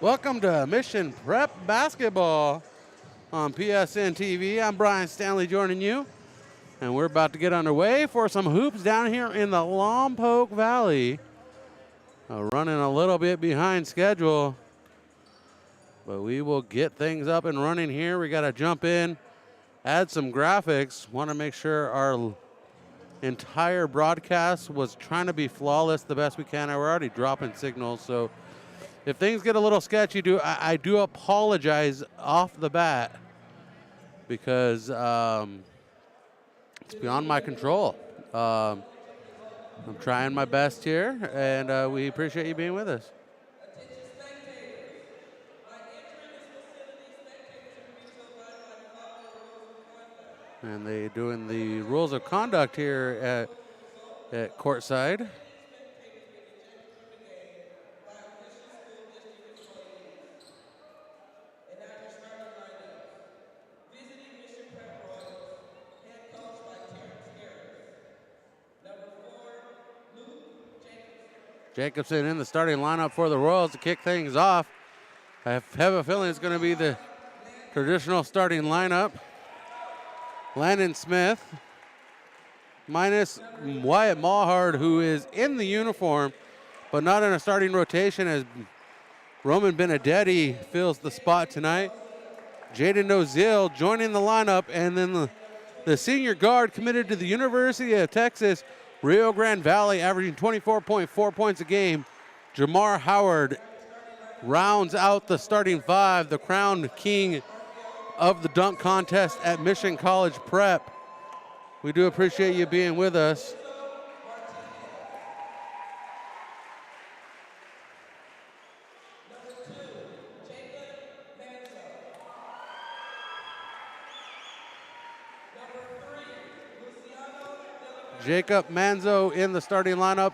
Welcome to Mission Prep Basketball on PSNtv. I'm Brian Stanley joining you, and we're about to get underway for some hoops down here in the Lompoc Valley. Running a little bit behind schedule, but we will get things up and running here. We got to jump in, add some graphics. Want to make sure our entire broadcast was trying to be flawless the best we can. We're already dropping signals, so if things get a little sketchy, I do apologize off the bat because it's beyond my control. I'm trying my best here, and we appreciate you being with us. And they doing the rules of conduct here at courtside. Jacobson in the starting lineup for the Royals to kick things off. I have a feeling it's going to be the traditional starting lineup. Landon Smith minus Wyatt Mawhard, who is in the uniform, but not in a starting rotation as Roman Benedetti fills the spot tonight. Jaden Nozil joining the lineup, and then the senior guard committed to the University of Texas, Rio Grande Valley, averaging 24.4 points a game. Jamar Howard rounds out the starting five, the crowned king of the dunk contest at Mission College Prep. We do appreciate you being with us. Jacob Manzo in the starting lineup,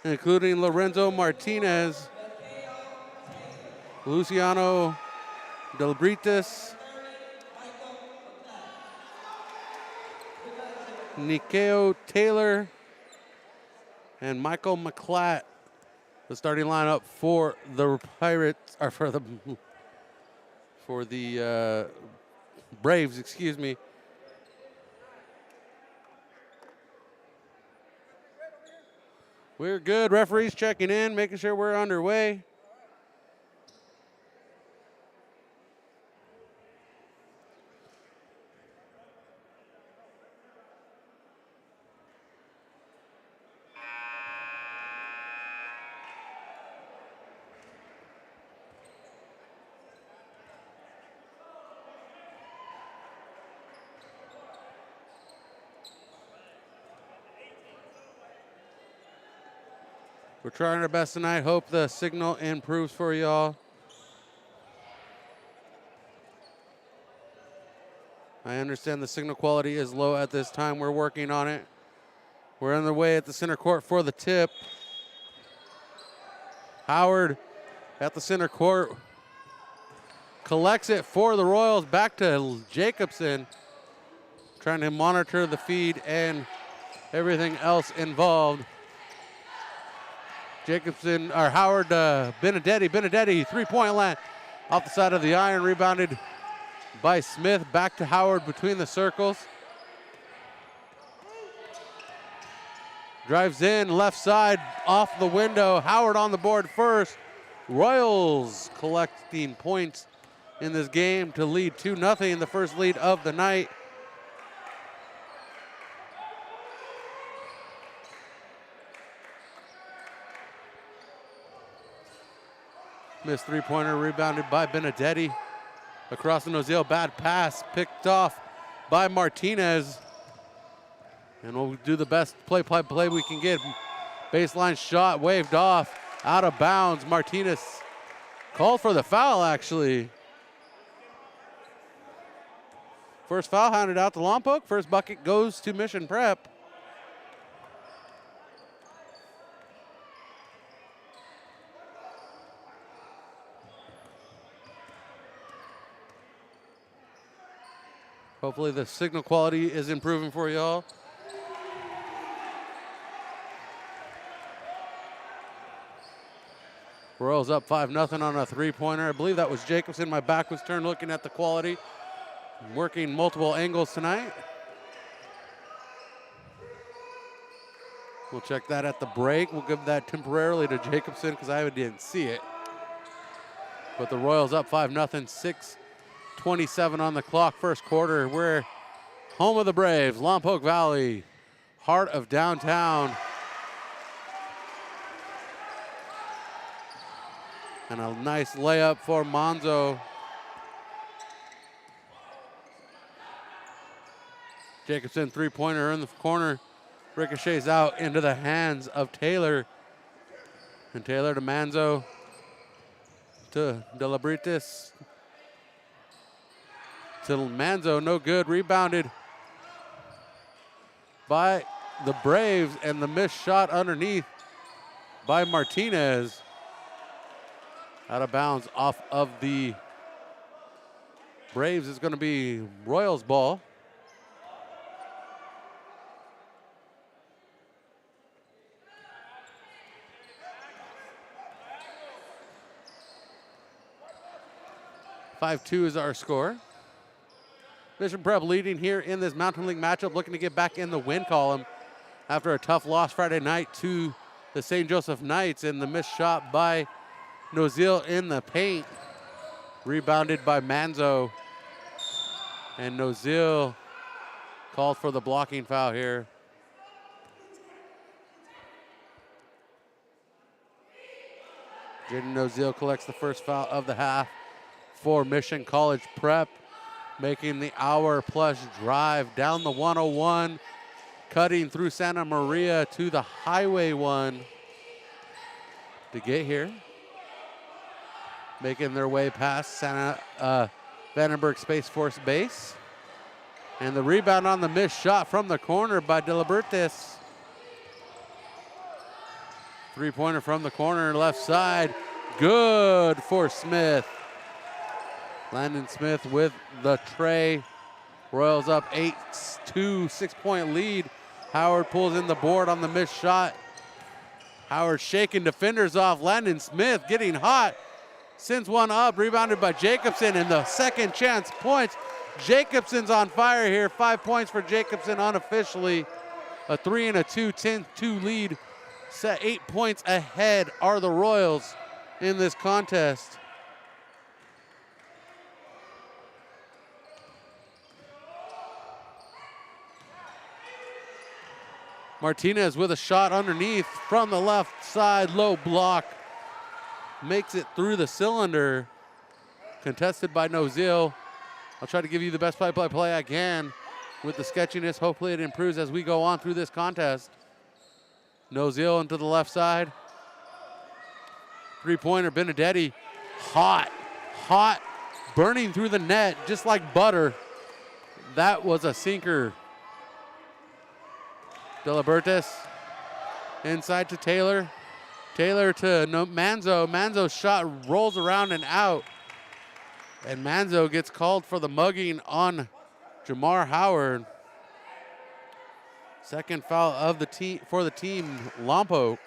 including Lorenzo Martinez, Luciano Delbritis, Nikeo Taylor, and Michael McClatt. The starting lineup for the Pirates, or for the Braves, excuse me. We're good. Referees checking in, making sure we're underway. We're trying our best tonight. Hope the signal improves for y'all. I understand the signal quality is low at this time. We're working on it. We're on the way at the center court for the tip. Howard at the center court collects it for the Royals. Back to Jacobson, trying to monitor the feed and everything else involved. Jacobson, or Howard, Benedetti, three-point line off the side of the iron, rebounded by Smith. Back to Howard between the circles. Drives in, left side, off the window. Howard on the board first. Royals collecting points in this game to lead 2-0, the first lead of the night. Missed three-pointer, rebounded by Benedetti. Across the Nozil, bad pass, picked off by Martinez. And we'll do the best play we can get. Baseline shot waved off, out of bounds. Martinez called for the foul, actually. First foul handed out to Lompoc. First bucket goes to Mission Prep. Hopefully the signal quality is improving for y'all. Royals up 5-0 on a three-pointer. I believe that was Jacobson. My back was turned looking at the quality. Working multiple angles tonight. We'll check that at the break. We'll give that temporarily to Jacobson because I didn't see it. But the Royals up 5-0, 6:27 on the clock, first quarter. We're home of the Braves, Lompoc Valley, heart of downtown. And a nice layup for Manzo. Jacobson three-pointer in the corner. Ricochets out into the hands of Taylor. And Taylor to Manzo. To De La Britis. To Manzo, no good. Rebounded by the Braves, and the missed shot underneath by Martinez. Out of bounds off of the Braves is going to be Royals ball. (5-2) is our score. Mission Prep leading here in this Mountain League matchup, looking to get back in the win column after a tough loss Friday night to the St. Joseph Knights, and the missed shot by Nozil in the paint. Rebounded by Manzo. And Nozil called for the blocking foul here. Jaden Nozil collects the first foul of the half for Mission College Prep, making the hour-plus drive down the 101, cutting through Santa Maria to the Highway 1 to get here. Making their way past Vandenberg Space Force Base. And the rebound on the missed shot from the corner by De La Bertis. Three-pointer from the corner, left side. Good for Smith. Landon Smith with the tray. Royals up 8-2, 6-point lead. Howard pulls in the board on the missed shot. Howard shaking defenders off. Landon Smith getting hot. Sends one up, rebounded by Jacobson, and the second chance points. Jacobson's on fire here. 5 points for Jacobson unofficially. A 3 and a 2, 10-2 lead. Set 8 points ahead are the Royals in this contest. Martinez with a shot underneath from the left side, low block. Makes it through the cylinder. Contested by Nozil. I'll try to give you the best play-by-play I can with the sketchiness. Hopefully it improves as we go on through this contest. Nozil into the left side. Three-pointer, Benedetti. Hot, hot, burning through the net just like butter. That was a sinker. De La Bertis inside to Taylor. Taylor to Manzo. Manzo's shot rolls around and out. And Manzo gets called for the mugging on Jamar Howard. Second foul of the team for the team, Lompoc.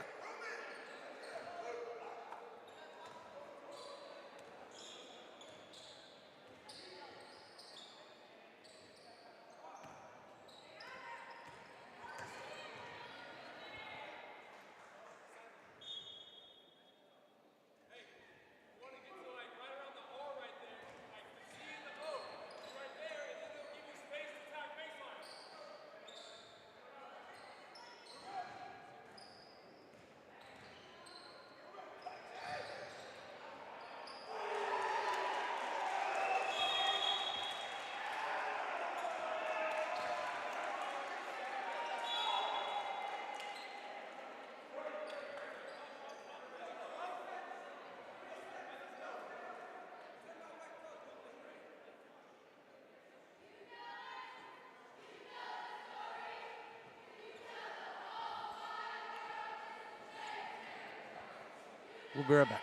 We'll be right back.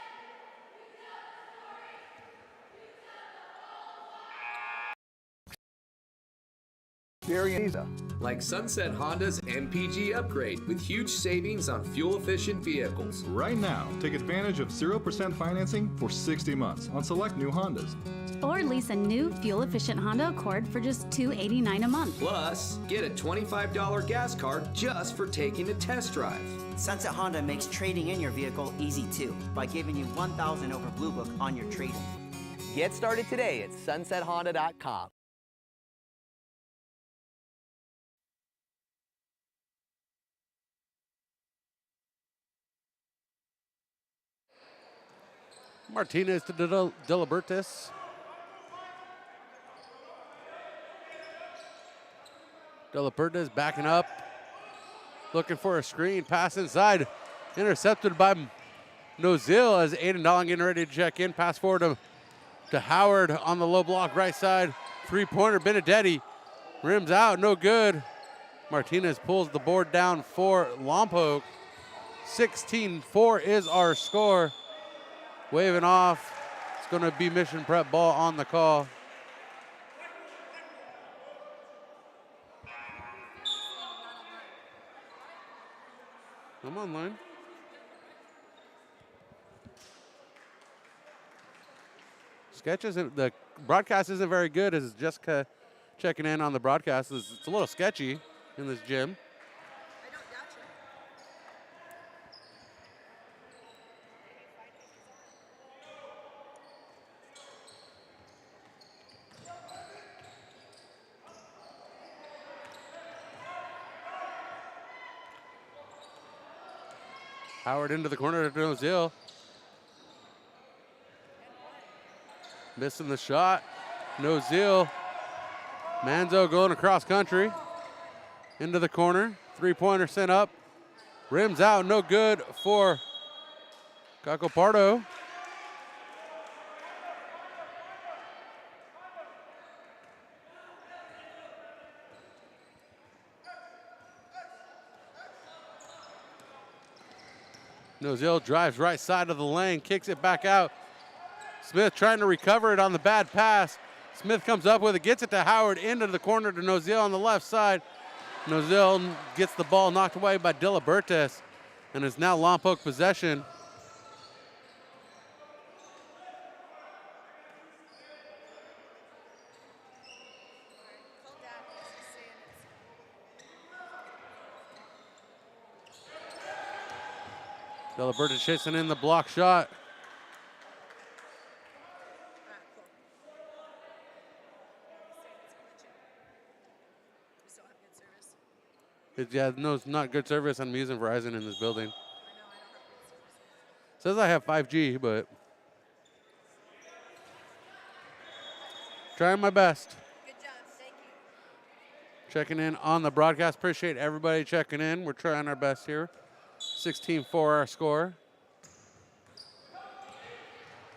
Experience like Sunset Honda's MPG upgrade with huge savings on fuel-efficient vehicles. Right now, take advantage of 0% financing for 60 months on select new Hondas. Or lease a new fuel-efficient Honda Accord for just $289 a month. Plus, get a $25 gas card just for taking a test drive. Sunset Honda makes trading in your vehicle easy too by giving you $1,000 over Blue Book on your trade-in. Get started today at sunsethonda.com. Martinez to Dilibertis. Dilibertis backing up, looking for a screen, pass inside, intercepted by Nozil as Aiden Dolan getting ready to check in. Pass forward to Howard on the low block right side. Three-pointer, Benedetti. Rims out, no good. Martinez pulls the board down for Lompoc. 16-4 is our score. Waving off. It's going to be Mission Prep ball on the call. I'm online. Sketch isn't, the broadcast isn't very good as Jessica checking in on the broadcast. It's a little sketchy in this gym. I don't doubt you. Howard into the corner to Nozil. Missing the shot. Nozil. Manzo going across country. Into the corner. Three-pointer sent up. Rims out, no good for Caco Pardo. Nozil drives right side of the lane, kicks it back out. Smith trying to recover it on the bad pass. Smith comes up with it, gets it to Howard, into the corner to Nozil on the left side. Nozil gets the ball knocked away by Dilibertis, and is now Lompoc possession. Dilibertis chasing in the block shot. Yeah, no, it's not good service. I'm using Verizon in this building. Says I have 5G, but trying my best. Good job, thank you. Checking in on the broadcast. Appreciate everybody checking in. We're trying our best here. 16-4 our score.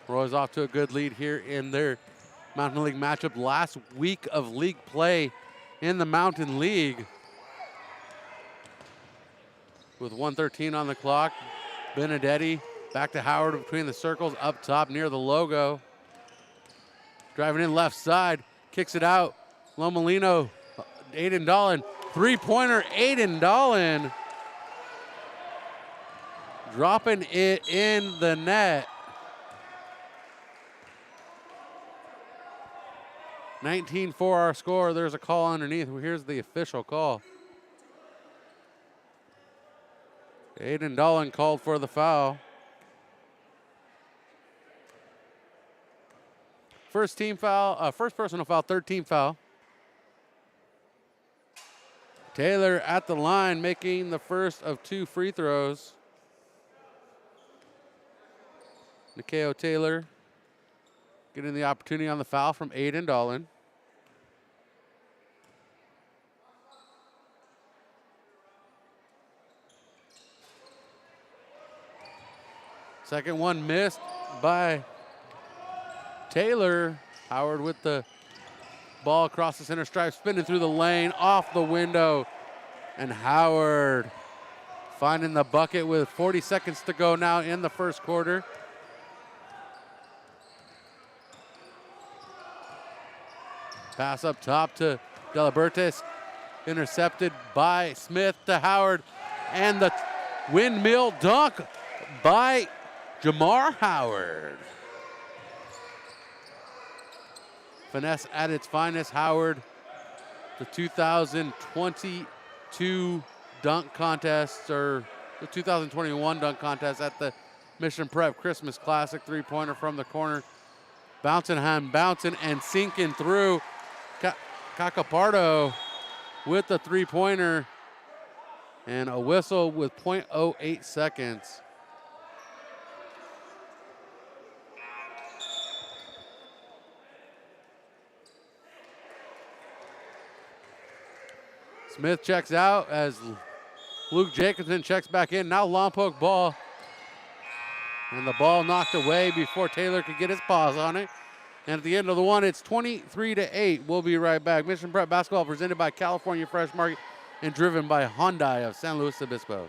Roy's off to a good lead here in their Mountain League matchup. Last week of league play in the Mountain League. With 1:13 on the clock, Benedetti back to Howard between the circles, up top near the logo. Driving in left side, kicks it out. Lomolino, Aiden Dolan, three-pointer, Aiden Dolan. Dropping it in the net. 19-4 our score. There's a call underneath. Here's the official call. Aiden Dolan called for the foul. First team foul, first personal foul, third team foul. Taylor at the line making the first of two free throws. Nikeo Taylor getting the opportunity on the foul from Aiden Dolan. Second one missed by Taylor. Howard with the ball across the center stripe, spinning through the lane, off the window. And Howard finding the bucket with 40 seconds to go now in the first quarter. Pass up top to Dilibertis. intercepted by Smith to Howard, and the windmill dunk by Jamar Howard. Finesse at its finest. Howard, the 2022 dunk contest, or the 2021 dunk contest at the Mission Prep Christmas Classic. Three-pointer from the corner. Bouncing and sinking through. Cacapardo with the three-pointer, and a whistle with .08 seconds. Smith checks out as Luke Jacobson checks back in. Now Lompoc ball. And the ball knocked away before Taylor could get his paws on it. And at the end of the one, it's 23-8. We'll be right back. Mission Prep Basketball presented by California Fresh Market and driven by Hyundai of San Luis Obispo.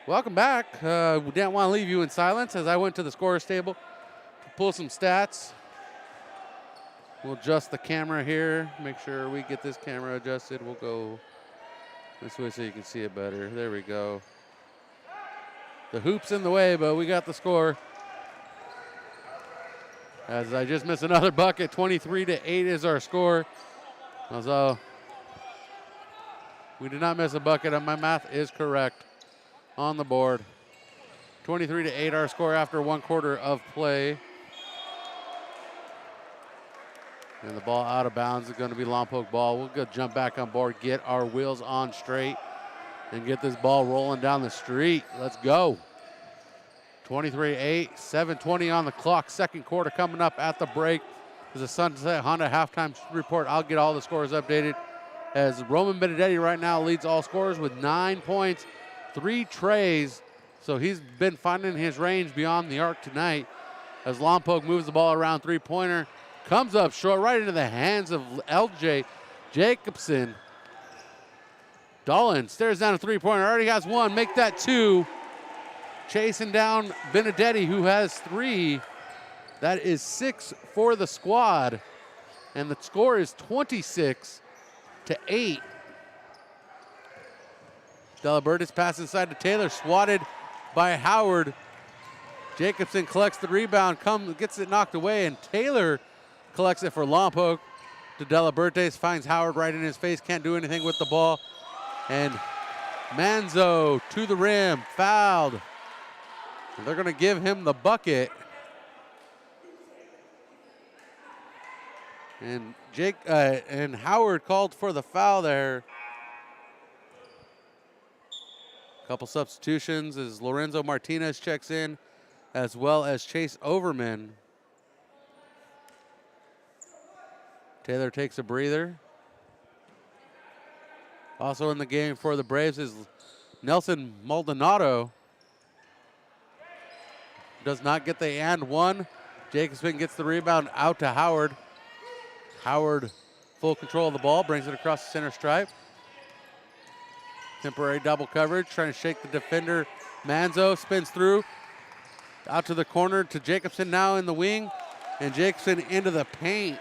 Welcome back. We didn't want to leave you in silence as I went to the scorer's table to pull some stats. We'll adjust the camera here. Make sure we get this camera adjusted. We'll go this way so you can see it better. There we go. The hoop's in the way, but we got the score. As I just missed another bucket, 23-8 is our score. Although we did not miss a bucket, and my math is correct on the board. 23-8 our score after 1 quarter of play. And the ball out of bounds is going to be Lompoc ball. We'll go jump back on board, get our wheels on straight, and get this ball rolling down the street. Let's go. 23-8, 7:20 on the clock. Second quarter coming up at the break. There's a Sunset Honda halftime report. I'll get all the scores updated as Roman Benedetti right now leads all scorers with 9 points, 3 trays. So he's been finding his range beyond the arc tonight as Lompoc moves the ball around. Three-pointer comes up short, right into the hands of LJ Jacobson. Dolan stares down a three-pointer, already has 1, make that 2. Chasing down Benedetti, who has 3. That is 6 for the squad. And the score is 26-8. Delabertis pass inside to Taylor, swatted by Howard. Jacobson collects the rebound, gets it knocked away, and Taylor collects it for Lompoc. To Delabertis, finds Howard right in his face, can't do anything with the ball. And Manzo to the rim, fouled. And they're gonna give him the bucket. And Howard called for the foul there. Couple substitutions as Lorenzo Martinez checks in, as well as Chase Overman. Taylor takes a breather. Also in the game for the Braves is Nelson Maldonado. Does not get the and 1. Jacobson gets the rebound out to Howard. Howard full control of the ball, brings it across the center stripe. Temporary double coverage, trying to shake the defender. Manzo spins through, out to the corner to Jacobson now in the wing, and Jacobson into the paint.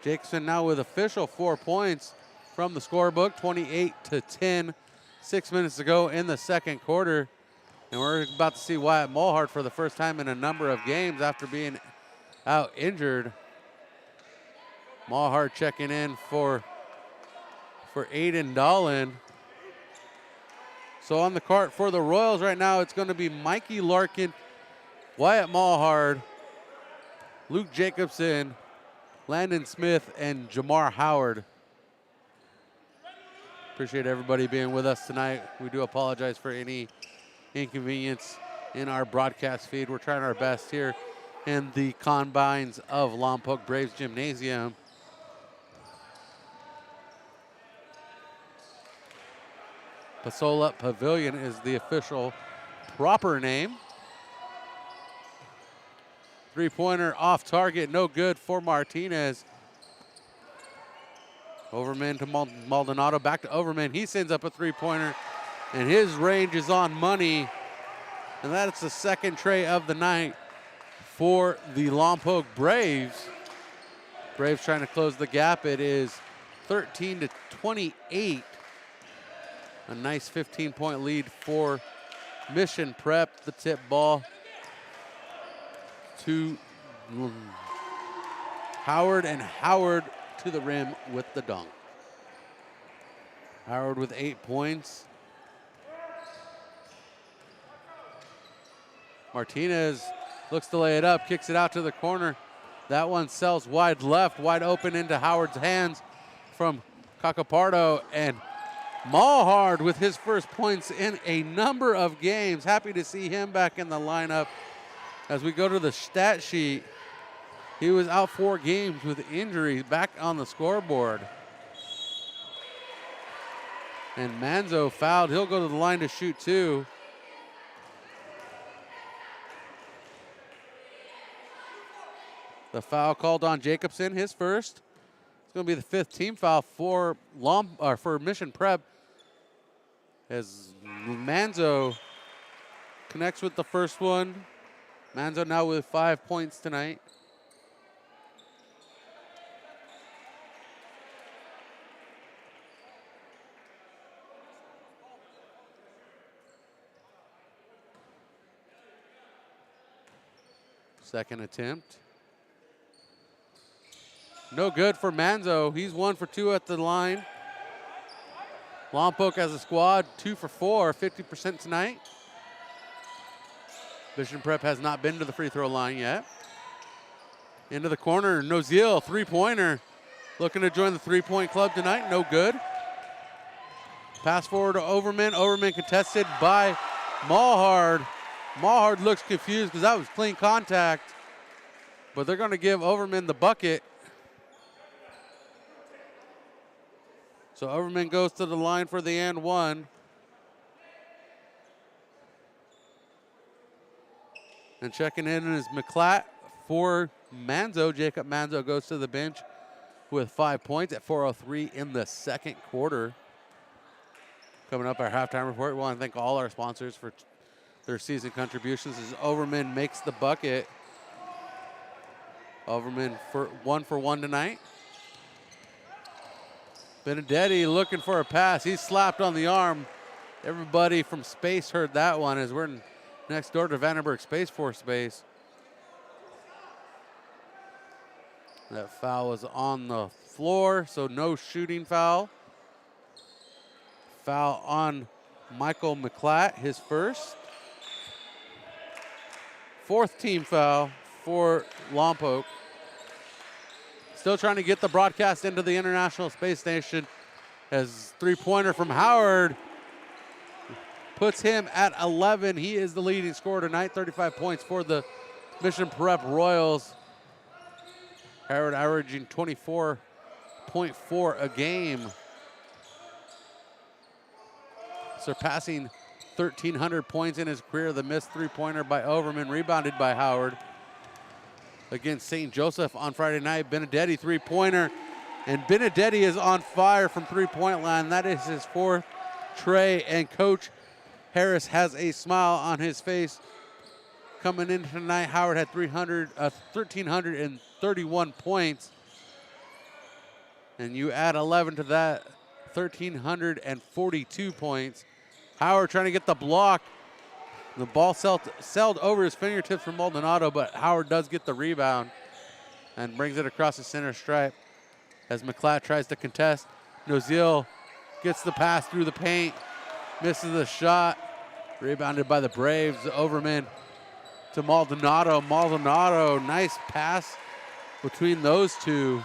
Jacobson now with official 4 points from the scorebook, 28-10. 6 minutes to go in the second quarter. And we're about to see Wyatt Mulhart for the first time in a number of games after being out injured. Mulhart checking in for for Aiden Dolan. So on the cart for the Royals right now, it's going to be Mikey Larkin, Wyatt Mulhard, Luke Jacobson, Landon Smith, and Jamar Howard. Appreciate everybody being with us tonight. We do apologize for any inconvenience in our broadcast feed. We're trying our best here in the confines of Lompoc Braves Gymnasium. Pasola Pavilion is the official proper name. Three-pointer off target, no good for Martinez. Overman to Maldonado, back to Overman. He sends up a three-pointer, and his range is on money. And that's the second tray of the night for the Lompoc Braves. Braves trying to close the gap. It is 13-28. A nice 15-point lead for Mission Prep. The tip ball to Howard, and Howard to the rim with the dunk. Howard with 8 points. Martinez looks to lay it up, kicks it out to the corner. That one sells wide left, wide open into Howard's hands from Cacapardo, and Mulhard with his first points in a number of games. Happy to see him back in the lineup. As we go to the stat sheet, he was out 4 games with injury, back on the scoreboard. And Manzo fouled. He'll go to the line to shoot 2. The foul called on Jacobson, his first. It's going to be the 5th team foul for Mission Prep, as Manzo connects with the first one. Manzo now with 5 points tonight. Second attempt. No good for Manzo. He's 1 for 2 at the line. Lompoc as a squad, 2 for 4, 50% tonight. Mission Prep has not been to the free throw line yet. Into the corner, Noziel, three-pointer. Looking to join the three-point club tonight, no good. Pass forward to Overman. Overman contested by Mulhard. Mulhard looks confused because that was clean contact, but they're going to give Overman the bucket. So Overman goes to the line for the and one. And checking in is McClatt for Manzo. Jacob Manzo goes to the bench with 5 points at 4:03 in the second quarter. Coming up, our halftime report. We want to thank all our sponsors for their season contributions as Overman makes the bucket. Overman for 1 tonight. Benedetti looking for a pass. He's slapped on the arm. Everybody from Space heard that one as we're next door to Vandenberg Space Force Base. That foul was on the floor, so no shooting foul. Foul on Michael McClatt, his first. 4th team foul for Lompoc. Still trying to get the broadcast into the International Space Station as three-pointer from Howard puts him at 11. He is the leading scorer tonight, 35 points for the Mission Prep Royals. Howard averaging 24.4 a game, surpassing 1,300 points in his career. The missed three-pointer by Overman, rebounded by Howard. Against St. Joseph on Friday night, Benedetti three-pointer, and Benedetti is on fire from three-point line. That is his 4th tray, and Coach Harris has a smile on his face. Coming in tonight, Howard had 1,331 points, and you add 11 to that, 1,342 points. Howard trying to get the block. The ball sailed over his fingertips from Maldonado, but Howard does get the rebound and brings it across the center stripe as McClatt tries to contest. Noziel Gets the pass through the paint. Misses the shot. Rebounded by the Braves. Overman to Maldonado. Maldonado, nice pass between those two.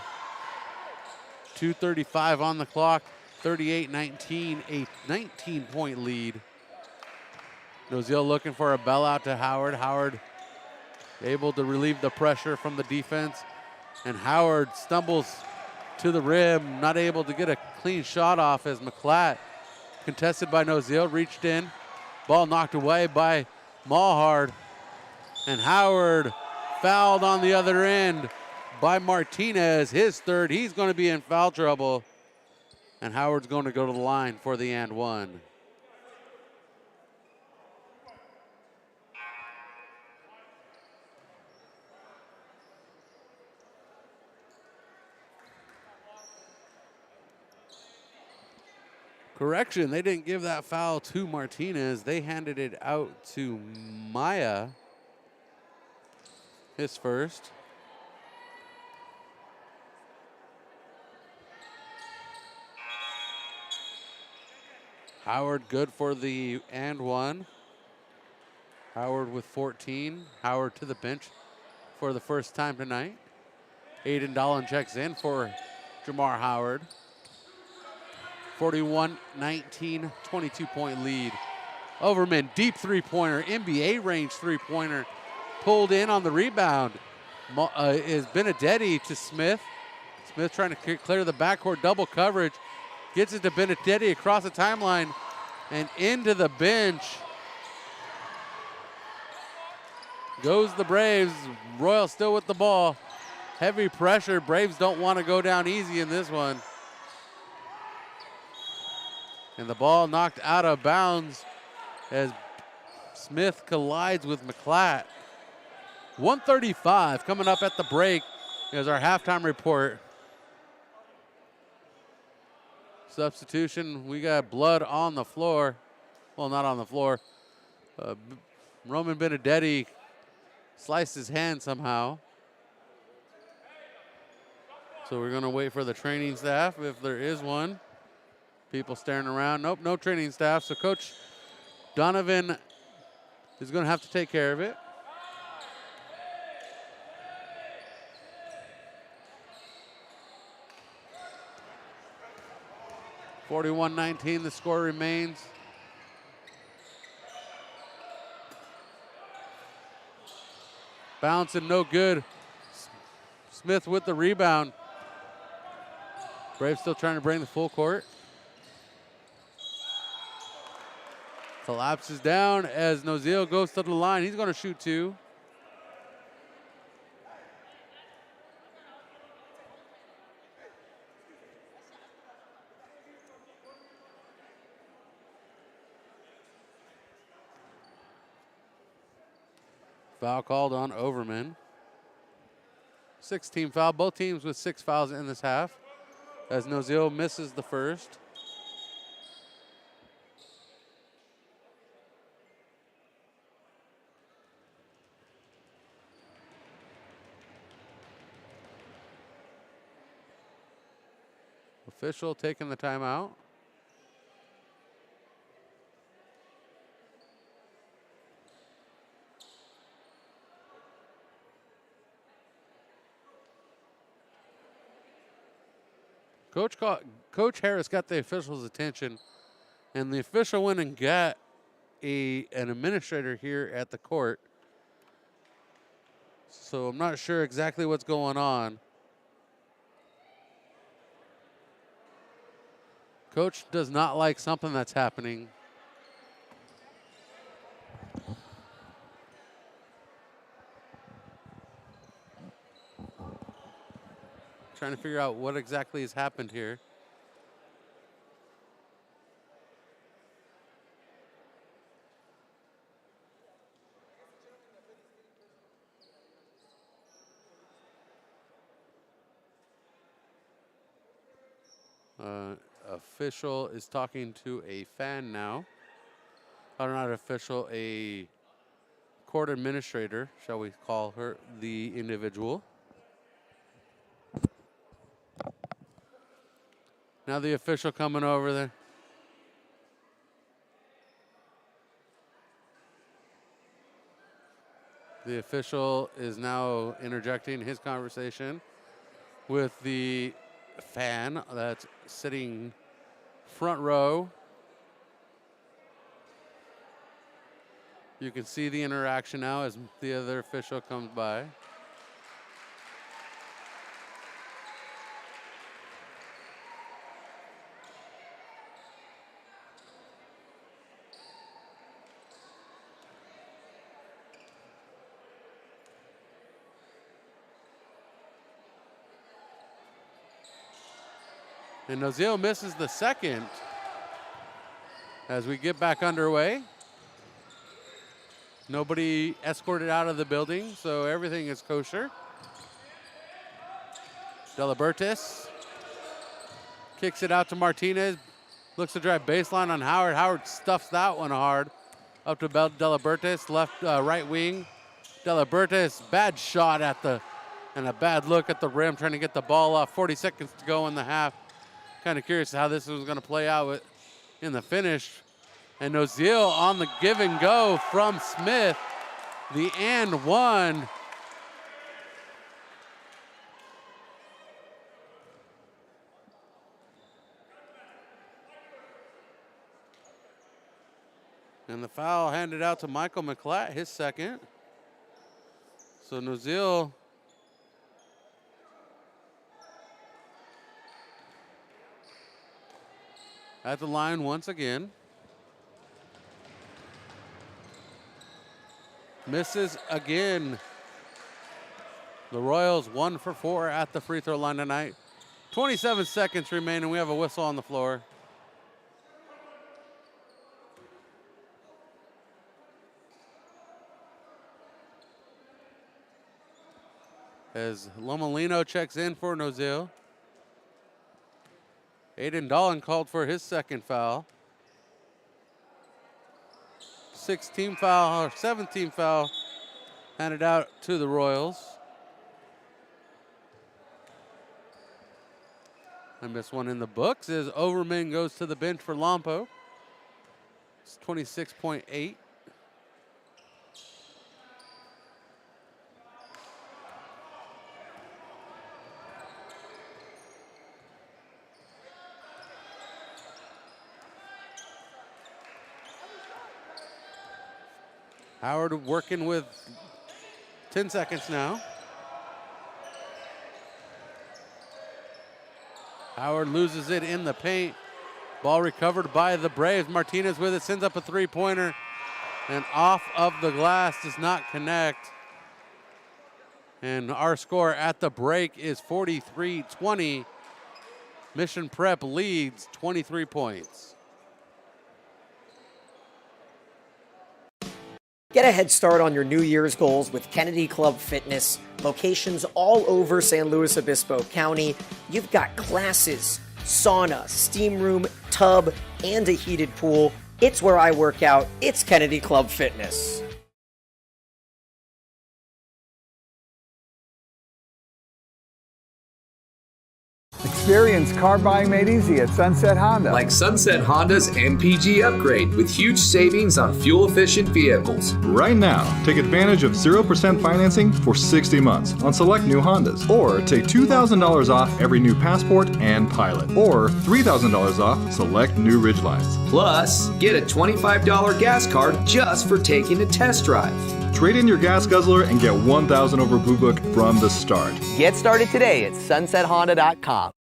2:35 on the clock. 38-19, a 19-point lead. Noziel looking for a bailout to Howard. Howard able to relieve the pressure from the defense. And Howard stumbles to the rim, not able to get a clean shot off as McClat, contested by Noziel, reached in. Ball knocked away by Mulhard. And Howard fouled on the other end by Martinez, his third. He's going to be in foul trouble. And Howard's going to go to the line for the and one. Correction, they didn't give that foul to Martinez. They handed it out to Maya, his first. Howard good for the and one. Howard with 14. Howard to the bench for the first time tonight. Aiden Dolan checks in for Jamar Howard. 41-19, 22-point lead. Overman, deep three-pointer, NBA range three-pointer. Pulled in on the rebound. Is Benedetti to Smith. Smith trying to clear the backcourt, double coverage. Gets it to Benedetti across the timeline and into the bench. Goes the Braves. Royal still with the ball. Heavy pressure. Braves don't want to go down easy in this one. And the ball knocked out of bounds as Smith collides with McClat. 1:35 coming up at the break is our halftime report. Substitution, we got blood on the floor. Well, not on the floor. Roman Benedetti sliced his hand somehow. So we're going to wait for the training staff, if there is one. People staring around. Nope, no training staff. So Coach Donovan is going to have to take care of it. (41-19), the score remains. Bouncing, no good. Smith with the rebound. Braves still trying to bring the full court. Collapses down as Noziel goes to the line. He's going to shoot two. Foul called on Overman. 16 foul. Both teams with 6 fouls in this half as Noziel misses the first. Official taking the timeout. Coach Harris got the official's attention, and the official went and got an administrator here at the court. So I'm not sure exactly what's going on. Coach does not like something that's happening. Trying to figure out what exactly has happened here. Official is talking to a fan now. Or not official, a court administrator, shall we call her, the individual. Now the official coming over there. The official is now interjecting his conversation with the fan that's sitting front row. You can see the interaction now as the other official comes by. And Nozil misses the second as we get back underway. Nobody escorted out of the building, so everything is kosher. Delabertis kicks it out to Martinez. Looks to drive baseline on Howard. Howard stuffs that one hard. Up to Delabertis, right wing. Delabertis, bad shot and a bad look at the rim, trying to get the ball off. 40 seconds to go in the half. Kind of curious how this was going to play out in the finish. And Nozil on the give and go from Smith. The and one. And the foul handed out to Michael McClatt, his second. So Nozil at the line once again. Misses again. The Royals 1 for 4 at the free throw line tonight. 27 seconds remaining. We have a whistle on the floor. As Lomolino checks in for Nozil. Aiden Dolan called for his second foul. 16th foul, or 17th foul handed out to the Royals. And this one in the books as Overman goes to the bench for Lompoc. It's 26.8. Howard working with 10 seconds now. Howard loses it in the paint. Ball recovered by the Braves. Martinez with it, sends up a three-pointer, and off of the glass, does not connect. And our score at the break is 43-20. Mission Prep leads 23 points. Get a head start on your New Year's goals with Kennedy Club Fitness. Locations all over San Luis Obispo County. You've got classes, sauna, steam room, tub, and a heated pool. It's where I work out. It's Kennedy Club Fitness. Experience car buying made easy at Sunset Honda. Like Sunset Honda's MPG upgrade with huge savings on fuel-efficient vehicles. Right now, take advantage of 0% financing for 60 months on select new Hondas. Or take $2,000 off every new Passport and Pilot. Or $3,000 off select new Ridgelines. Plus, get a $25 gas card just for taking a test drive. Trade in your gas guzzler and get 1,000 over Blue Book from the start. Get started today at sunsethonda.com.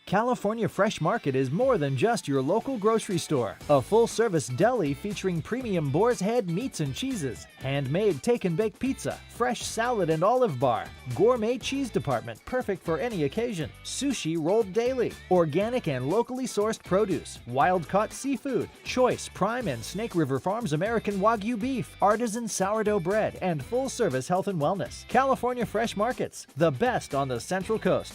California Fresh Market is more than just your local grocery store. A full-service deli featuring premium Boar's Head meats and cheeses, handmade take-and-bake pizza, fresh salad and olive bar, gourmet cheese department perfect for any occasion, sushi rolled daily, organic and locally sourced produce, wild-caught seafood, choice Prime and Snake River Farms American Wagyu beef, artisan sourdough bread, and full-service health and wellness. California Fresh Markets, the best on the Central Coast.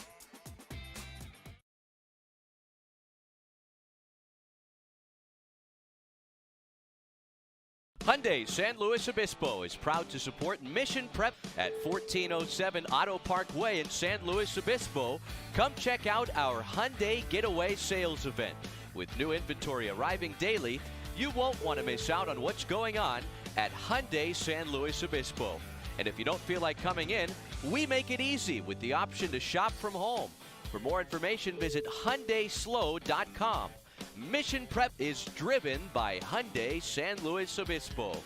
Hyundai San Luis Obispo is proud to support Mission Prep at 1407 Auto Park Way in San Luis Obispo. Come check out our Hyundai Getaway Sales event. With new inventory arriving daily, you won't want to miss out on what's going on at Hyundai San Luis Obispo. And if you don't feel like coming in, we make it easy with the option to shop from home. For more information, visit HyundaiSlow.com. Mission Prep is driven by Hyundai San Luis Obispo.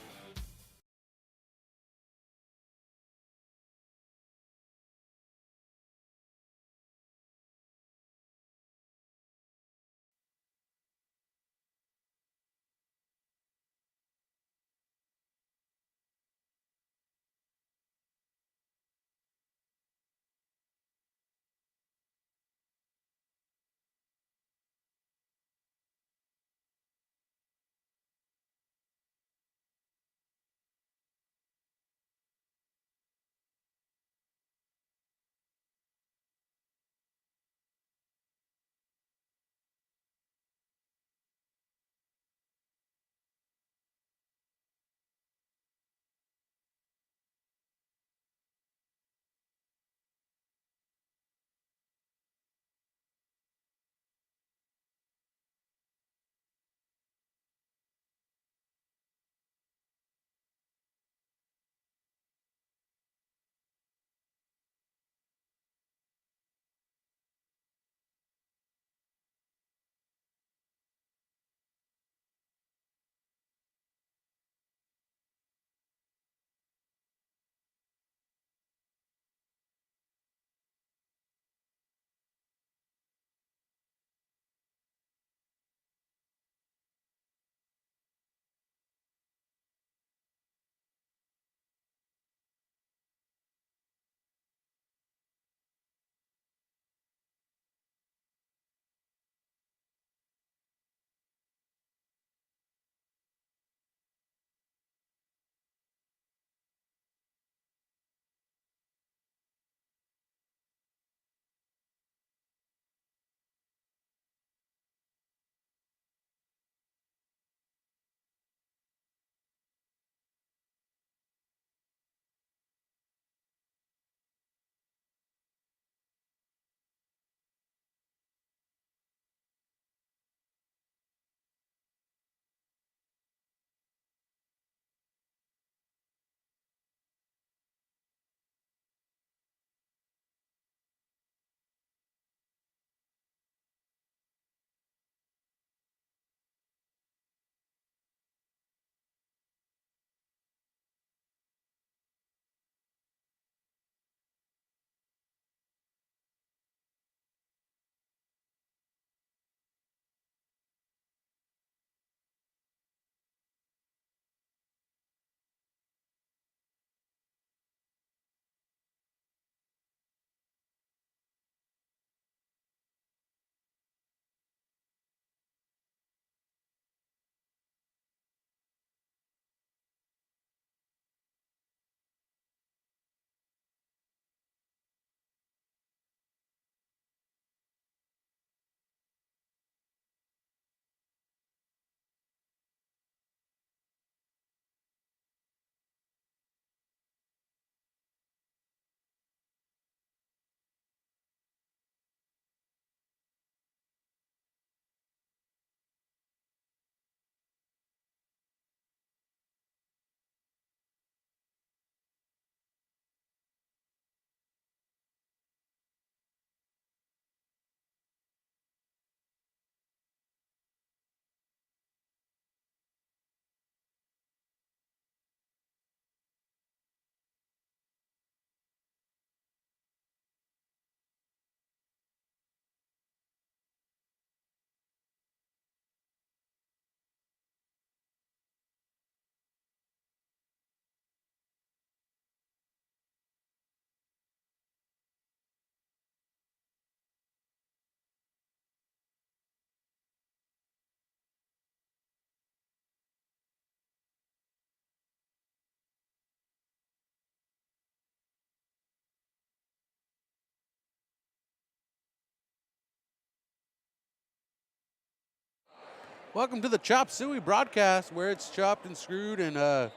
Welcome to the Chop Suey broadcast, where it's chopped and screwed, and the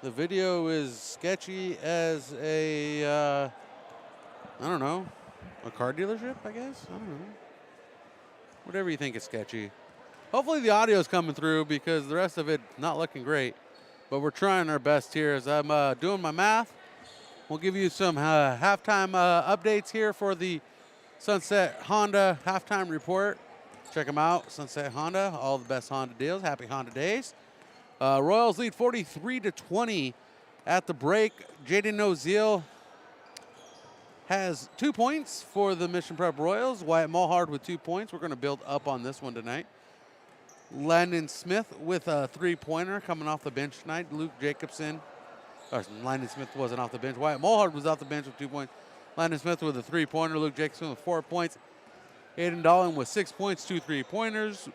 video is sketchy as a, I don't know, a car dealership, I guess? I don't know. Whatever you think is sketchy. Hopefully the audio's coming through, because the rest of it not looking great. but we're trying our best here as I'm doing my math. We'll give you some halftime updates here for the Sunset Honda halftime report. Check them out, Sunset Honda, all the best Honda deals. Happy Honda days. Royals lead 43-20 at the break. Jaden Oziel has 2 points for the Mission Prep Royals. Wyatt Mulhard with 2 points. We're going to build up on this one tonight. Landon Smith with a 3-pointer coming off the bench tonight. Luke Jacobson. Landon Smith wasn't off the bench. Wyatt Mulhard was off the bench with 2 points. Landon Smith with a 3-pointer. Luke Jacobson with 4 points. Aiden Dolan with 6 points, 2 3-pointers.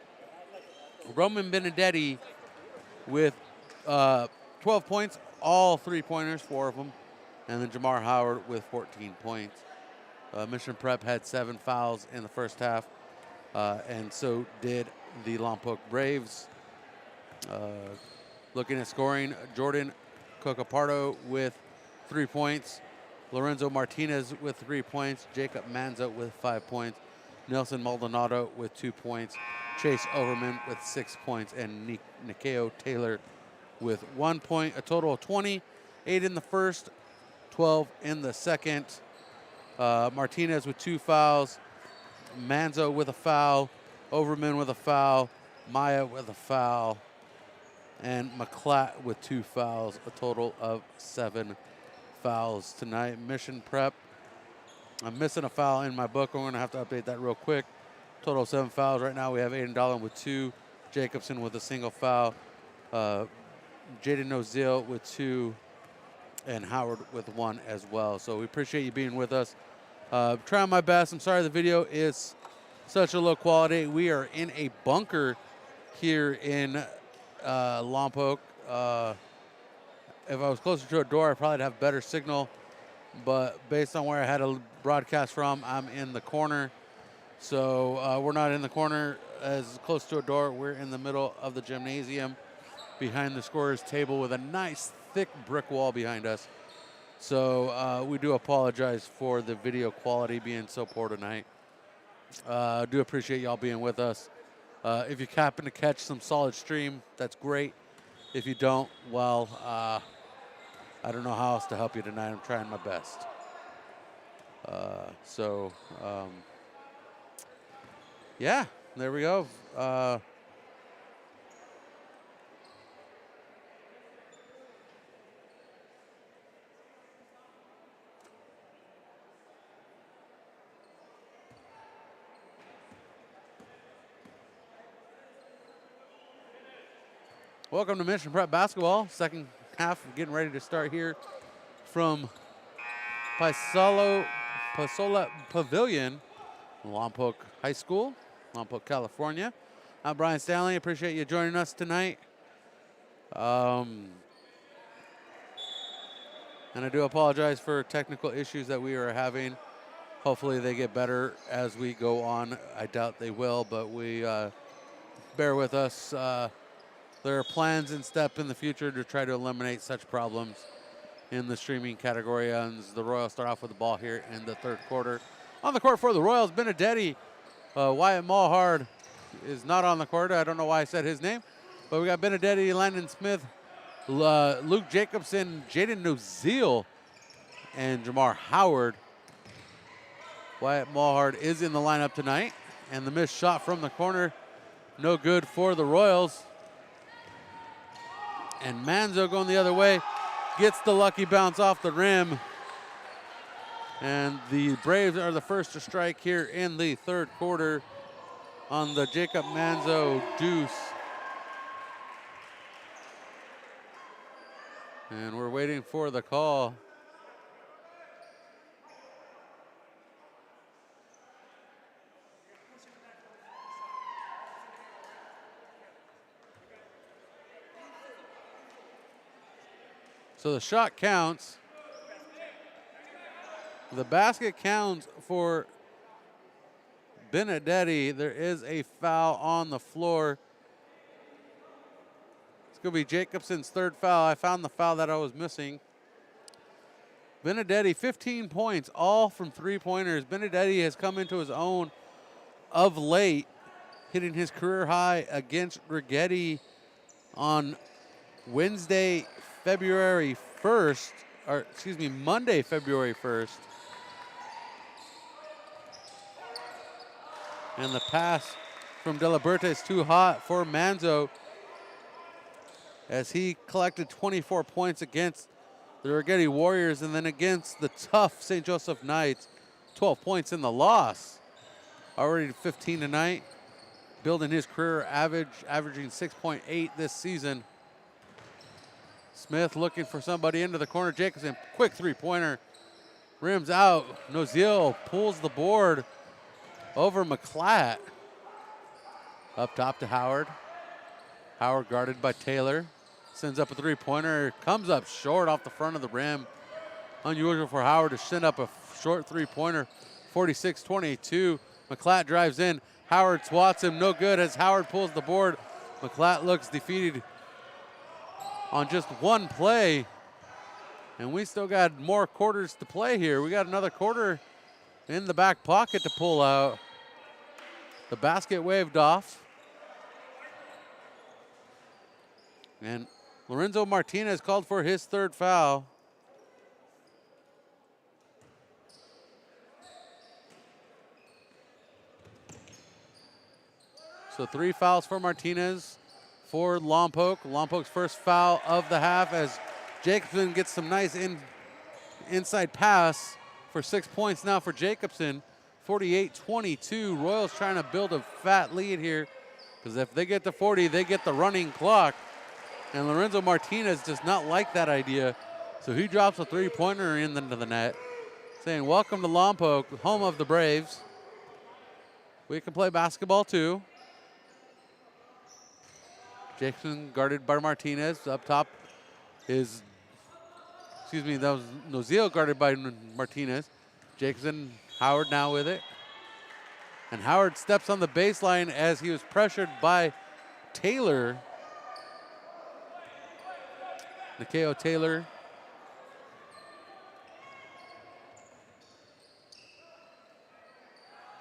Roman Benedetti with 12 points, all 3-pointers, 4 of them. And then Jamar Howard with 14 points. Mission Prep had 7 fouls in the first half, and so did the Lompoc Braves. Looking at scoring, Jordan Cocapardo with 3 points. Lorenzo Martinez with 3 points. Jacob Manzo with 5 points. Nelson Maldonado with 2 points. Chase Overman with 6 points. And Nikeo Taylor with 1 point. A total of 20. 8 in the first, 12 in the second. Martinez with 2 fouls. Manzo with a foul. Overman with a foul. Maya with a foul. And McClatt with 2 fouls. A total of 7 fouls tonight. Mission Prep. I'm missing a foul in my book. I'm going to have to update that real quick. Total of 7 fouls. Right now we have Aiden Dolan with 2. Jacobson with a single foul. Jaden Oziel with 2. And Howard with 1 as well. So we appreciate you being with us. Trying my best. I'm sorry the video is such a low quality. We are in a bunker here in Lompoc. If I was closer to a door, I'd probably have better signal. But based on where I had a broadcast from, I'm in the corner. So we're not in the corner as close to a door. We're in the middle of the gymnasium behind the scorer's table with a nice thick brick wall behind us. So we do apologize for the video quality being so poor tonight. I do appreciate y'all being with us. If you happen to catch some solid stream, that's great. If you don't, well, I don't know how else to help you tonight. I'm trying my best. Yeah, there we go. Welcome to Mission Prep Basketball. Second half getting ready to start here from Pasola Pavilion, Lompoc High School, Lompoc, California. I'm Brian Stanley. Appreciate you joining us tonight. And I do apologize for technical issues that we are having. Hopefully they get better as we go on. I doubt they will, but we bear with us. There are plans in step in the future to try to eliminate such problems in the streaming category. And the Royals start off with the ball here in the third quarter. On the court for the Royals, Benedetti. Wyatt Mulhard is not on the court. I don't know why I said his name. But we got Benedetti, Landon Smith, Luke Jacobson, Jaden Oziel, and Jamar Howard. Wyatt Mulhard is in the lineup tonight. And the missed shot from the corner, no good for the Royals. And Manzo going the other way, gets the lucky bounce off the rim. And the Braves are the first to strike here in the third quarter on the Jacob Manzo deuce. And we're waiting for the call. So the shot counts. The basket counts for Benedetti. There is a foul on the floor. It's going to be Jacobson's third foul. I found the foul that I was missing. Benedetti, 15 points, all from three-pointers. Benedetti has come into his own of late, hitting his career high against Rigetti on Monday, February 1st. And the pass from Delaberte is too hot for Manzo as he collected 24 points against the Rigetti Warriors and then against the tough St. Joseph Knights. 12 points in the loss. Already 15 tonight, building his career average, averaging 6.8 this season. Smith looking for somebody into the corner. Jacobson, quick three-pointer. Rims out. Noziel pulls the board over McClatt. Up top to Howard. Howard guarded by Taylor. Sends up a three-pointer. Comes up short off the front of the rim. Unusual for Howard to send up a short three-pointer. 46-22. McClatt drives in. Howard swats him. No good as Howard pulls the board. McClatt looks defeated on just one play. And we still got more quarters to play here. We got another quarter in the back pocket to pull out. The basket waved off. And Lorenzo Martinez called for his third foul. So 3 fouls for Martinez for Lompoc. Lompoc's first foul of the half as Jacobson gets some nice inside pass for 6 points now for Jacobson. 48-22. Royals trying to build a fat lead here because if they get to 40, they get the running clock. And Lorenzo Martinez does not like that idea. So he drops a three-pointer into the net, saying, welcome to Lompoc, home of the Braves. We can play basketball too. Jacobson guarded by Martinez. Up top is, that was Noziel guarded by Martinez. Jacobson, Howard now with it. And Howard steps on the baseline as he was pressured by Taylor. Nikeo Taylor.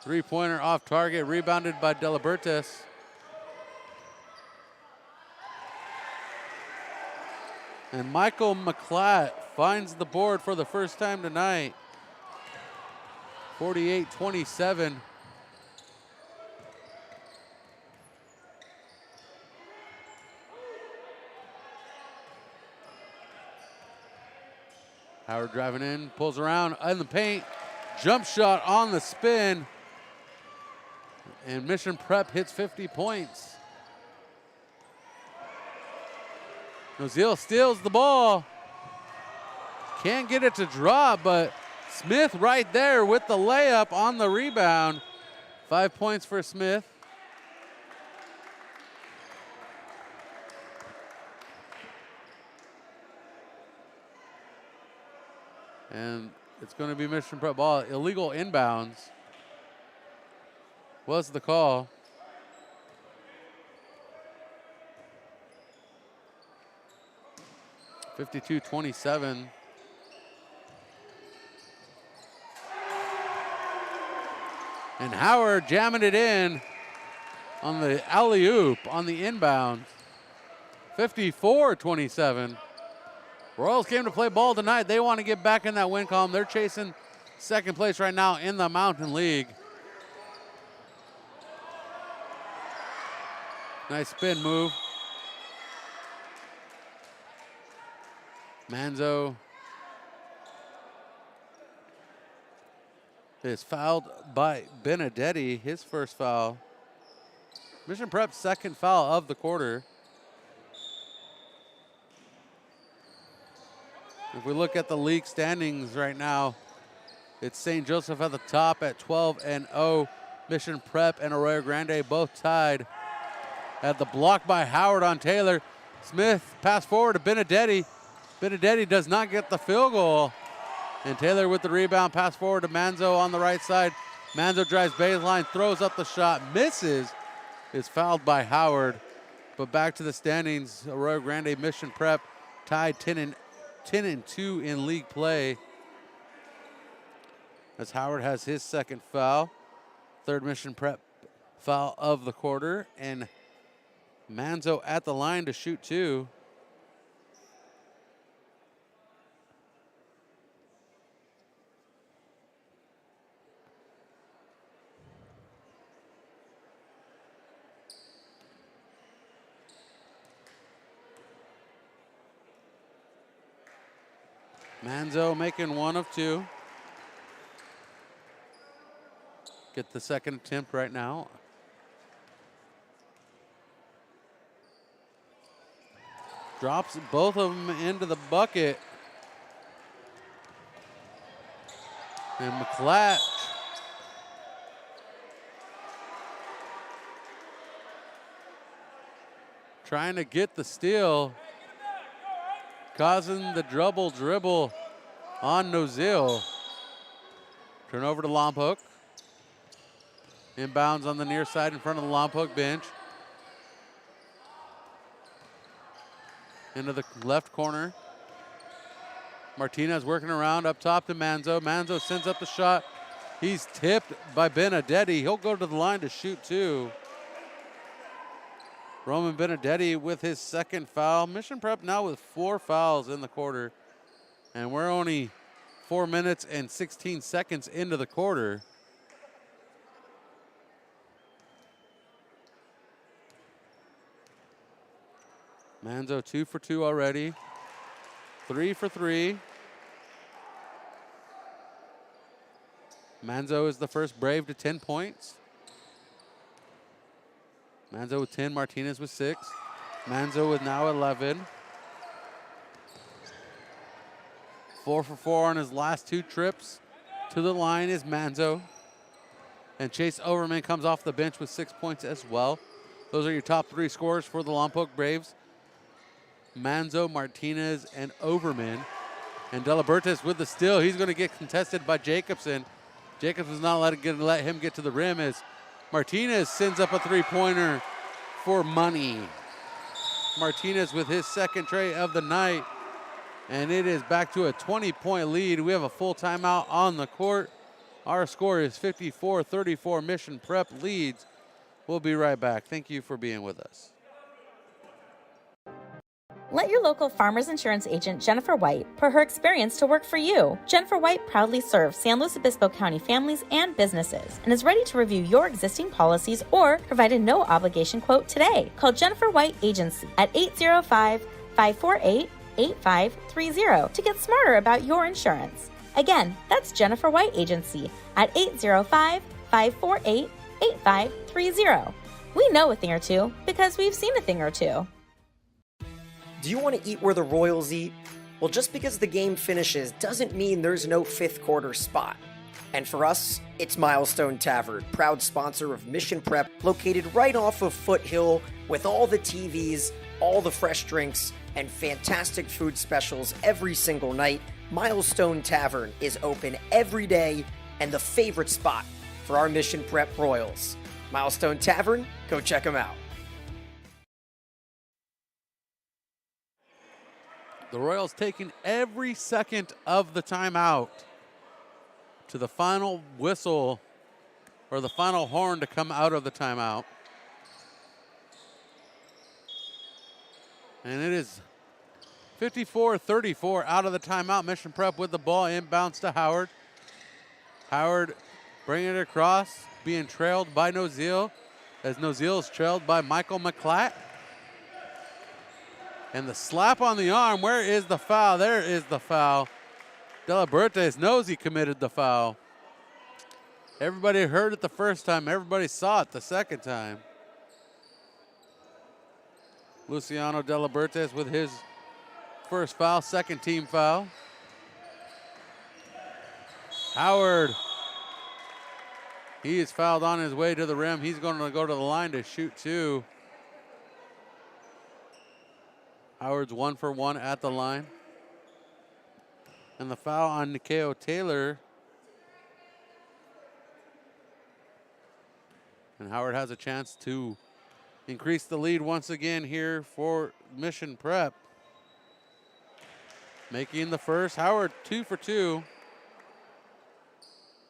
Three-pointer off target, rebounded by Delabertes. And Michael McClatt finds the board for the first time tonight. 48-27. Howard driving in, pulls around in the paint. Jump shot on the spin. And Mission Prep hits 50 points. Noziel steals the ball. Can't get it to drop, but Smith right there with the layup on the rebound. 5 points for Smith. And it's going to be Mission Prep ball. Illegal inbounds was the call. (52-27). And Howard jamming it in on the alley-oop on the inbound. 54-27. Royals came to play ball tonight. They want to get back in that win column. They're chasing second place right now in the Mountain League. Nice spin move. Manzo is fouled by Benedetti, his first foul. Mission Prep's second foul of the quarter. If we look at the league standings right now, it's St. Joseph at the top at 12-0. Mission Prep and Arroyo Grande both tied. At the block by Howard on Taylor. Smith pass forward to Benedetti. Benedetti does not get the field goal. And Taylor with the rebound, pass forward to Manzo on the right side. Manzo drives baseline, throws up the shot, misses. Is fouled by Howard. But back to the standings, Arroyo Grande Mission Prep tied 10-2 in league play. As Howard has his second foul. Third Mission Prep foul of the quarter. And Manzo at the line to shoot two. Manzo making 1 of 2. Get the second attempt right now. Drops both of them into the bucket. And McClatch trying to get the steal, causing the dribble on Nozil. Turnover to Lompoc. Inbounds on the near side in front of the Lompoc bench. Into the left corner. Martinez working around up top to Manzo. Manzo sends up the shot. He's tipped by Benedetti. He'll go to the line to shoot 2. Roman Benedetti with his second foul. Mission Prep now with 4 fouls in the quarter. And we're only 4 minutes and 16 seconds into the quarter. Manzo 2 for 2 already. 3 for 3. Manzo is the first Brave to 10 points. Manzo with 10, Martinez with 6. Manzo with now 11. 4 for 4 on his last 2 trips to the line is Manzo. And Chase Overman comes off the bench with 6 points as well. Those are your top 3 scorers for the Lompoc Braves. Manzo, Martinez, and Overman. And Delabertis with the steal. He's going to get contested by Jacobson. Jacobson's not let him get to the rim as Martinez sends up a 3-pointer for money. Martinez with his second tray of the night. And it is back to a 20-point lead. We have a full timeout on the court. Our score is 54-34. Mission Prep leads. We'll be right back. Thank you for being with us. Let your local Farmers Insurance agent, Jennifer White, put her experience to work for you. Jennifer White proudly serves San Luis Obispo County families and businesses and is ready to review your existing policies or provide a no-obligation quote today. Call Jennifer White Agency at 805-548-8530 to get smarter about your insurance. Again, that's Jennifer White Agency at 805-548-8530. We know a thing or two because we've seen a thing or two. Do you want to eat where the Royals eat? Well, just because the game finishes doesn't mean there's no 5th quarter spot. And for us, it's Milestone Tavern, proud sponsor of Mission Prep, located right off of Foothill with all the TVs, all the fresh drinks, and fantastic food specials every single night. Milestone Tavern is open every day and the favorite spot for our Mission Prep Royals. Milestone Tavern, go check them out. The Royals taking every second of the timeout to the final whistle or the final horn to come out of the timeout. And it is 54-34 out of the timeout. Mission Prep with the ball, inbounds to Howard. Howard bringing it across, being trailed by Nozil, as Nozil is trailed by Michael McClatt. And the slap on the arm, where is the foul? There is the foul. Delabertes knows he committed the foul. Everybody heard it the first time. Everybody saw it the second time. Luciano Delabertes with his first foul, second team foul. Howard, he is fouled on his way to the rim. He's going to go to the line to shoot 2. Howard's 1 for 1 at the line. And the foul on Nikeo Taylor. And Howard has a chance to increase the lead once again here for Mission Prep. Making the first. Howard 2 for 2.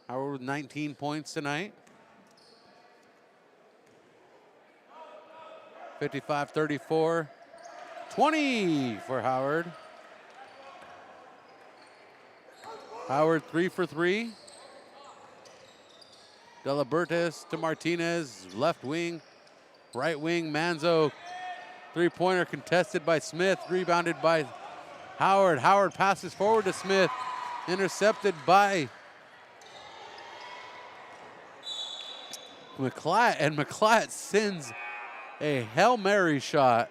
Howard with 19 points tonight. 55-34. 20 for Howard. Howard 3 for 3. Delabertes to Martinez, left wing, right wing. Manzo, 3-pointer contested by Smith, rebounded by Howard passes forward to Smith. Intercepted by McClatt, and McClatt sends a Hail Mary shot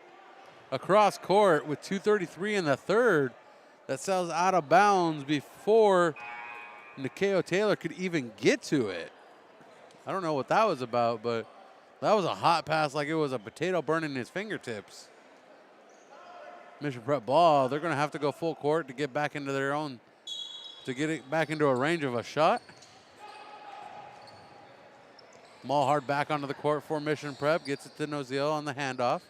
across court with 2:33 in the third that sails out of bounds before Nikeo Taylor could even get to it. I don't know what that was about, but that was a hot pass like it was a potato burning his fingertips. Mission Prep ball. They're going to have to go full court to get back into their own, to get it back into a range of a shot. Mulhard back onto the court for Mission Prep. Gets it to Noziel on the handoff.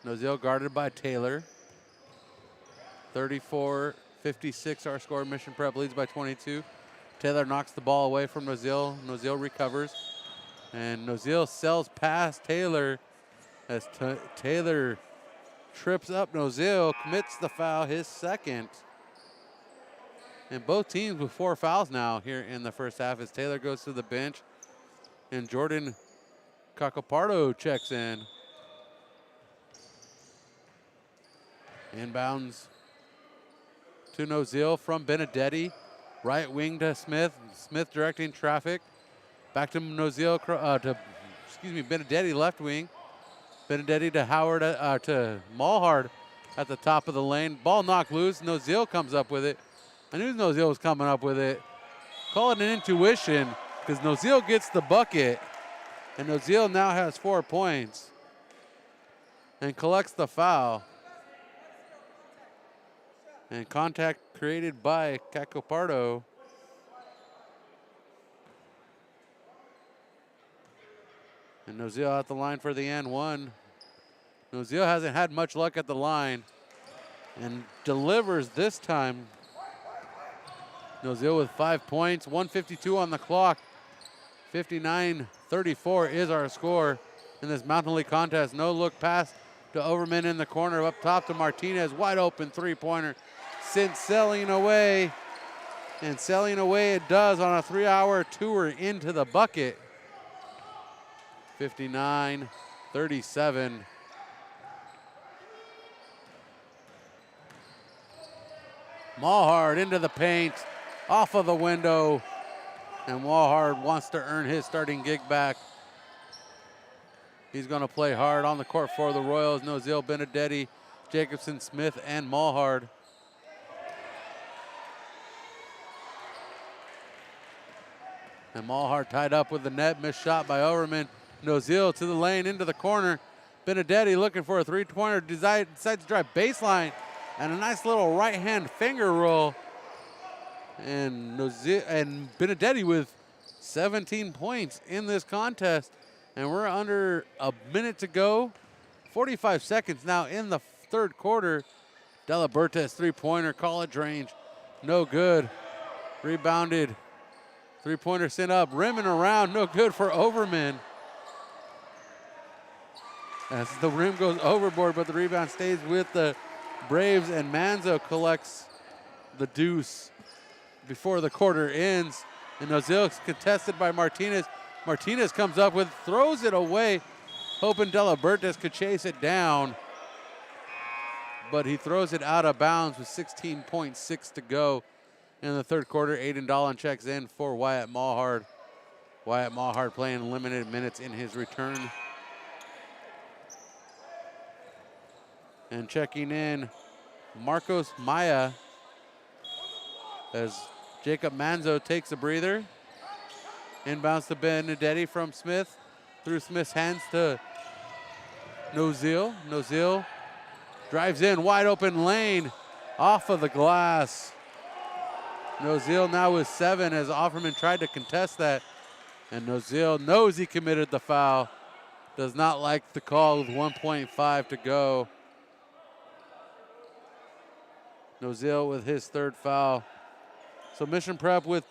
Noziel guarded by Taylor. 34-56 our score. Mission Prep leads by 22. Taylor knocks the ball away from Noziel. Noziel recovers. And Noziel sells past Taylor as Taylor trips up Noziel, commits the foul, his second. And both teams with 4 fouls now here in the first half as Taylor goes to the bench and Jordan Cacopardo checks in. Inbounds to Noziel from Benedetti. Right wing to Smith. Smith directing traffic. Back to Noziel, Benedetti left wing. Benedetti to Howard, to Mulhard at the top of the lane. Ball knocked loose. Noziel comes up with it. I knew Noziel was coming up with it. Call it an intuition because Noziel gets the bucket. And Noziel now has 4 points and collects the foul. And contact created by Cacopardo. And Noziel at the line for the and one. Noziel hasn't had much luck at the line and delivers this time. Noziel with 5 points, 1:52 on the clock. 59-34 is our score in this Mountain League contest. No look pass to Overman in the corner, up top to Martinez. Wide open three-pointer. Sent sailing away. And sailing away it does on a 3-hour tour into the bucket. 59-37. Mulhard into the paint, off of the window, and Mulhard wants to earn his starting gig back. He's going to play hard on the court for the Royals. Noziel, Benedetti, Jacobson, Smith, and Mulhard. And Mulhard tied up with the net, missed shot by Overman. Noziel to the lane, into the corner. Benedetti looking for a three-pointer, decides to drive baseline, and a nice little right-hand finger roll. And Benedetti with 17 points in this contest. And we're under a minute to go. 45 seconds now in the third quarter. Della Bertes three-pointer, college range, no good. Rebounded. Three-pointer sent up, rim and around, no good for Overman. As the rim goes overboard, but the rebound stays with the Braves, and Manzo collects the deuce before the quarter ends. And Noziel's contested by Martinez. Martinez comes up with, throws it away, hoping Della Bertes could chase it down. But he throws it out of bounds with 16.6 to go in the third quarter. Aiden Dolan checks in for Wyatt Mulhard. Wyatt Mulhard playing limited minutes in his return. And checking in, Marcos Maya, as Jacob Manzo takes a breather. Inbounds to Benedetti from Smith, through Smith's hands to Noziel. Noziel drives in, wide open lane, off of the glass. Noziel now with 7 as Offerman tried to contest that. And Noziel knows he committed the foul. Does not like the call with 1.5 to go. Noziel with his third foul. So Mission Prep with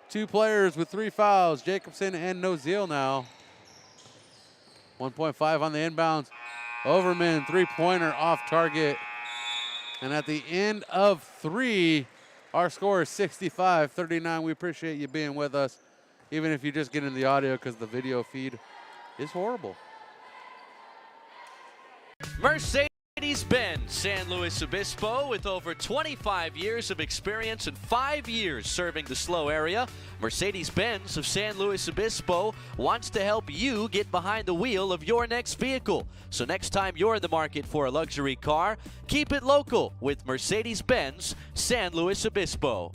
2 players with 3 fouls, Jacobson and Noziel now. 1.5 on the inbounds. Overman, three-pointer off target. And at the end of 3, our score is 65-39. We appreciate you being with us, even if you just get in the audio because the video feed is horrible. Mercedes. Mercedes-Benz San Luis Obispo, with over 25 years of experience and 5 years serving the SLO area, Mercedes-Benz of San Luis Obispo wants to help you get behind the wheel of your next vehicle. So next time you're in the market for a luxury car, keep it local with Mercedes-Benz San Luis Obispo.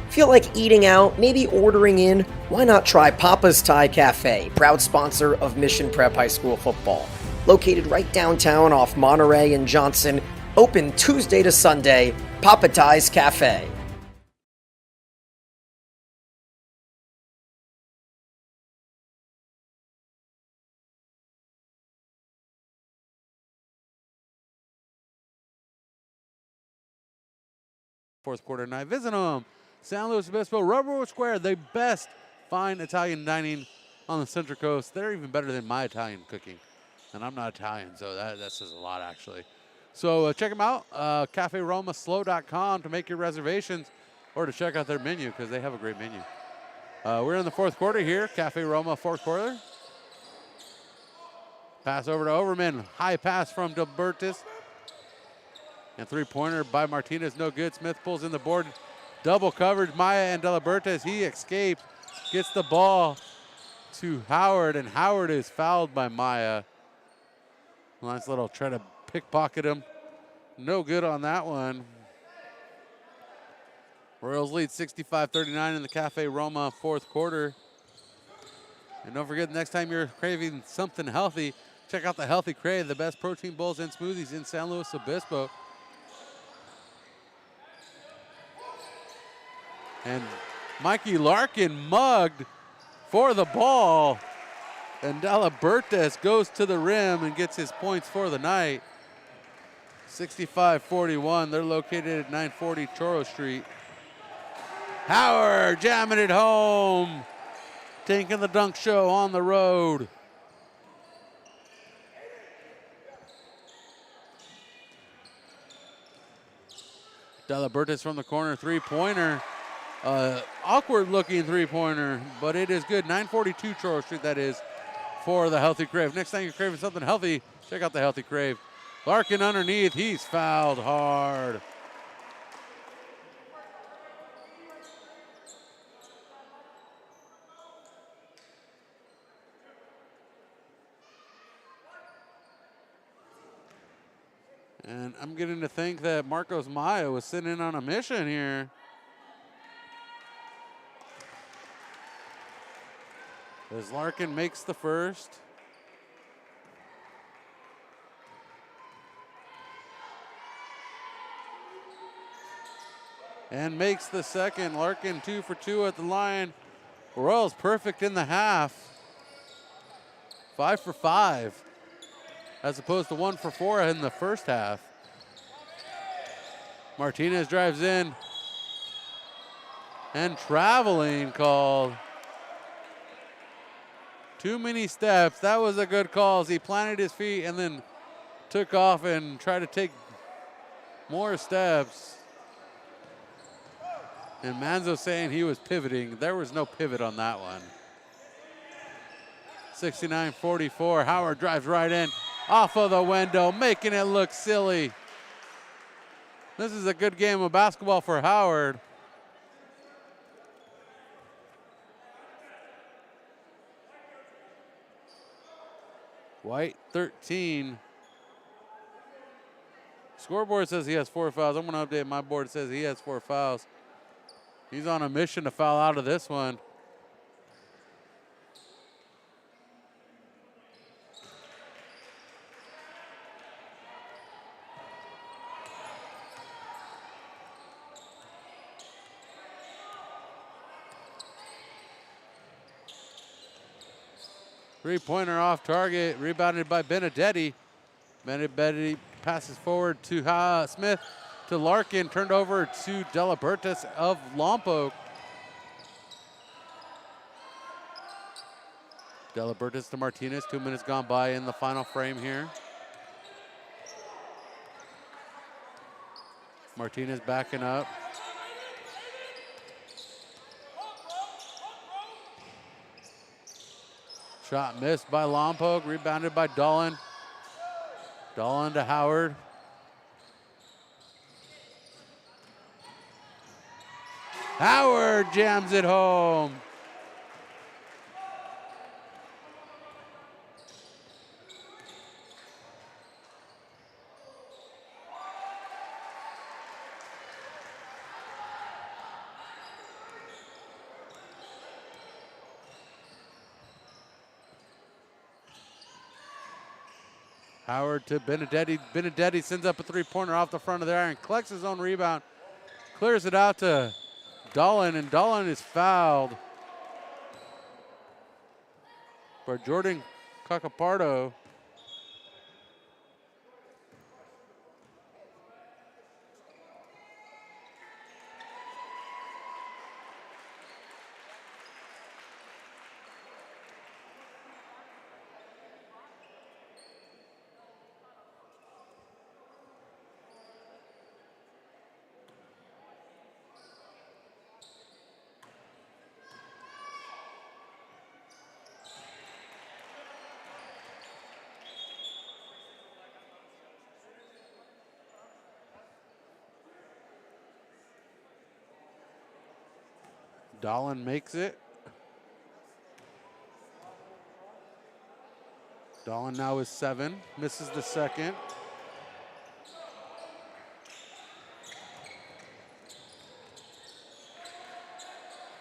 Feel like eating out, maybe ordering in? Why not try Papa's Thai Cafe, proud sponsor of Mission Prep High School football. Located right downtown off Monterey and Johnson, open Tuesday to Sunday, Papa Thai's Cafe. Fourth quarter night, visit them. San Luis Obispo, Railroad Square, the best fine Italian dining on the Central Coast. They're even better than my Italian cooking. And I'm not Italian, so that says a lot, actually. So check them out, CafeRomaSLO.com to make your reservations or to check out their menu because they have a great menu. We're in the fourth quarter here, Cafe Roma fourth quarter. Pass over to Overman, high pass from Delbertis. And three-pointer by Martinez, no good. Smith pulls in the board. Double coverage, Maya and Delaberta. He escapes, gets the ball to Howard, and Howard is fouled by Maya. Nice little try to pickpocket him. No good on that one. Royals lead 65-39 in the Cafe Roma fourth quarter. And don't forget, next time you're craving something healthy, check out the Healthy Crave, the best protein bowls and smoothies in San Luis Obispo. And Mikey Larkin mugged for the ball. And Delabertes goes to the rim and gets his points for the night. 65-41. They're located at 940 Choro Street. Howard jamming it home. Taking the dunk show on the road. Delabertes from the corner, three-pointer. Awkward-looking three-pointer, but it is good. 942 Choro Street, that is, for the Healthy Crave. Next time you're craving something healthy, check out the Healthy Crave. Larkin underneath, he's fouled hard. And I'm getting to think that Marcos Maya was sitting in on a mission here. As Larkin makes the first. And makes the second. Larkin 2 for 2 at the line. Royals perfect in the half. 5 for 5. As opposed to 1 for 4 in the first half. Martinez drives in. And traveling called. Too many steps. That was a good call as he planted his feet and then took off and tried to take more steps. And Manzo saying he was pivoting. There was no pivot on that one. 69-44. Howard drives right in off of the window, making it look silly. This is a good game of basketball for Howard. White 13. Scoreboard says he has 4 fouls. I'm going to update my board. It says he has 4 fouls. He's on a mission to foul out of this one. Three-pointer off target, rebounded by Benedetti. Benedetti passes forward to Smith, to Larkin, turned over to Delabertes of Lompoc. Delabertes to Martinez, 2 minutes gone by in the final frame here. Martinez backing up. Shot missed by Lompoc, rebounded by Dolan. Dolan to Howard. Howard jams it home. Howard to Benedetti. Benedetti sends up a three-pointer off the front of the iron, collects his own rebound, clears it out to Dolan, and Dolan is fouled by Jordan Cacapardo. Dolan makes it. Dolan now is 7, misses the second.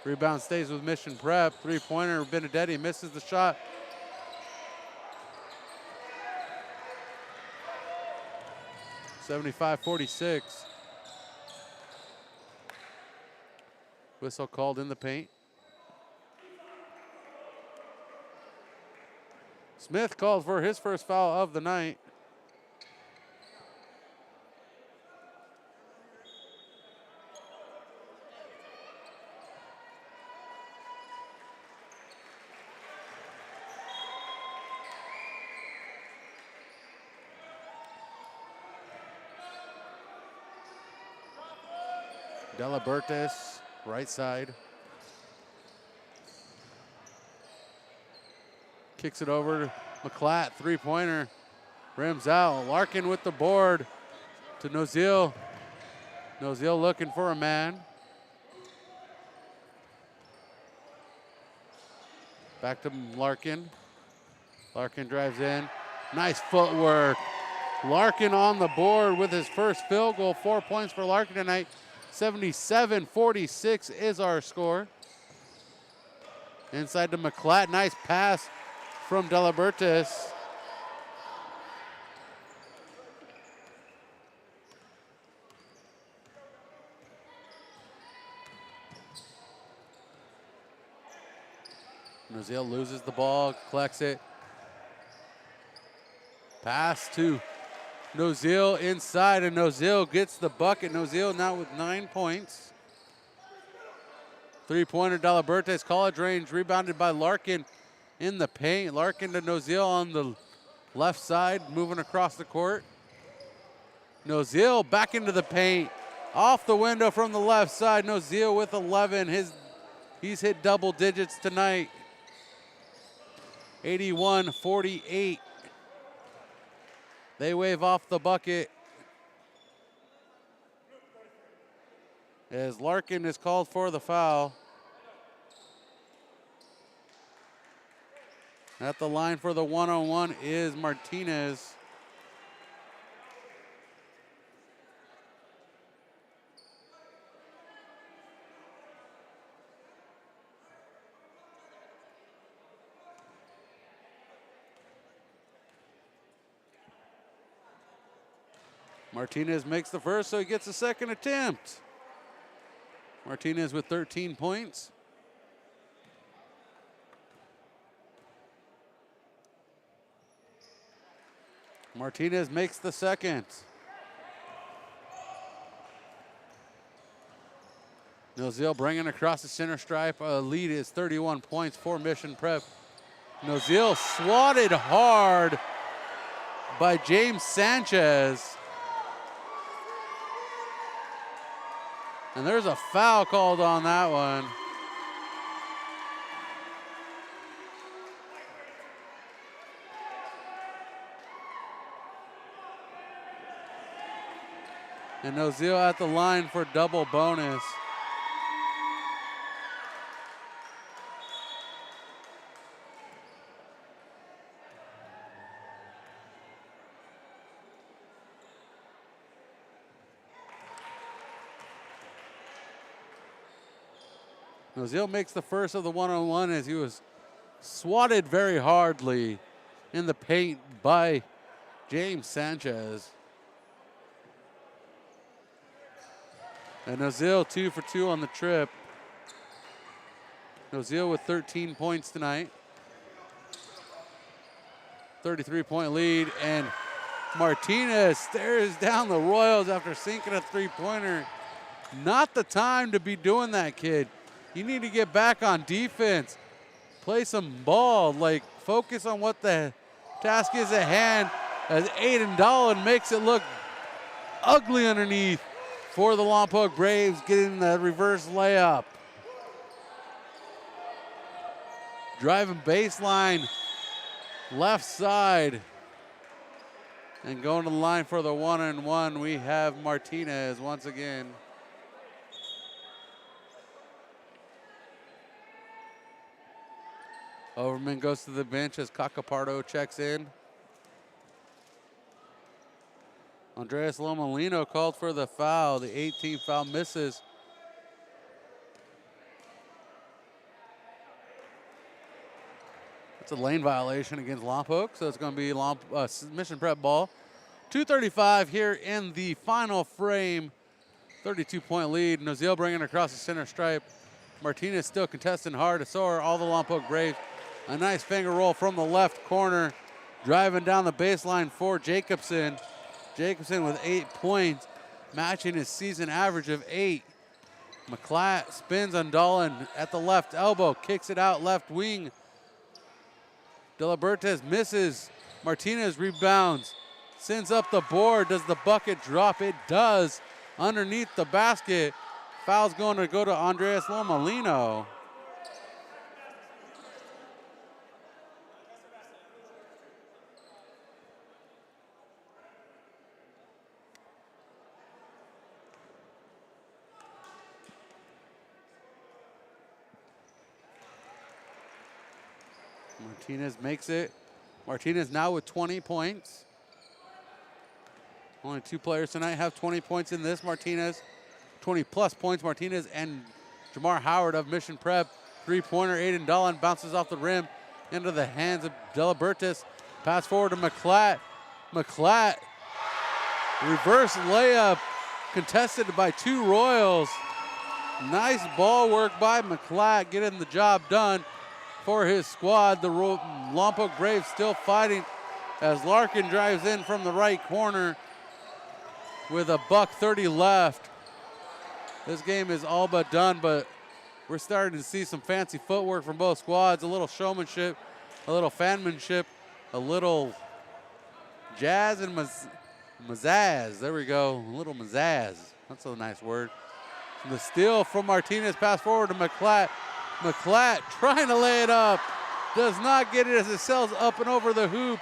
Rebound stays with Mission Prep. Three-pointer, Benedetti misses the shot. (75-46). Whistle called in the paint. Smith called for his first foul of the night. Delabertis, right side. Kicks it over to McClatt, three-pointer. Rims out. Larkin with the board to Nozil. Nozil looking for a man. Back to Larkin. Larkin drives in. Nice footwork. Larkin on the board with his first field goal. 4 points for Larkin tonight. 77-46 is our score. Inside to McClatt. Nice pass from Delabertis. Nozil loses the ball, collects it. Pass to Nozil inside, and Nozil gets the bucket. Nozil now with 9 points. Three-pointer, Delabertis, college range, rebounded by Larkin in the paint. Larkin to Nozil on the left side, moving across the court. Nozil back into the paint, off the window from the left side. Nozil with 11. He's hit double digits tonight. 81-48. They wave off the bucket as Larkin is called for the foul. At the line for the one-on-one is Martinez. Martinez makes the first, so he gets a second attempt. Martinez with 13 points. Martinez makes the second. Nozil bringing across the center stripe. Lead is 31 points for Mission Prep. Nozil swatted hard by James Sanchez. And there's a foul called on that one. And Nozil at the line for double bonus. Nozil makes the first of the one-on-one as he was swatted very hardly in the paint by James Sanchez. And Nozil 2 for 2 on the trip. Nozil with 13 points tonight. 33-point lead, and Martinez stares down the Royals after sinking a three-pointer. Not the time to be doing that, kid. You need to get back on defense. Play some ball, like focus on what the task is at hand, as Aiden Dolan makes it look ugly underneath for the Lompoc Braves, getting the reverse layup. Driving baseline, left side. And going to the line for the one-and-one, we have Martinez once again. Overman goes to the bench as Cacapardo checks in. Andres Lomolino called for the foul. The 18th foul misses. It's a lane violation against Lompoc, so it's going to be Mission Prep ball. 2:35 here in the final frame. 32-point lead. Nozil bringing it across the center stripe. Martinez still contesting hard. So are all the Lompoc Braves. A nice finger roll from the left corner. Driving down the baseline for Jacobson. Jacobson with 8 points, matching his season average of 8. McClatt spins on Dolan at the left elbow, kicks it out left wing. De La Bertes misses. Martinez rebounds, sends up the board. Does the bucket drop? It does. Underneath the basket. Foul's going to go to Andres Lomolino. Martinez makes it. Martinez now with 20 points. Only 2 players tonight have 20 points in this. Martinez, 20-plus points. Martinez and Jamar Howard of Mission Prep. Three-pointer, Aiden Dolan bounces off the rim into the hands of De La Bertes. Pass forward to McClatt. McClatt, reverse layup, contested by 2 Royals. Nice ball work by McClatt, getting the job done for his squad. The Lompoc Braves still fighting as Larkin drives in from the right corner with a $1:30 left. This game is all but done, but we're starting to see some fancy footwork from both squads. A little showmanship, a little fanmanship, a little jazz and mazzazz. There we go, a little mazzazz. That's a nice word. The steal from Martinez, pass forward to McClatt. McClatt trying to lay it up. Does not get it as it sails up and over the hoop.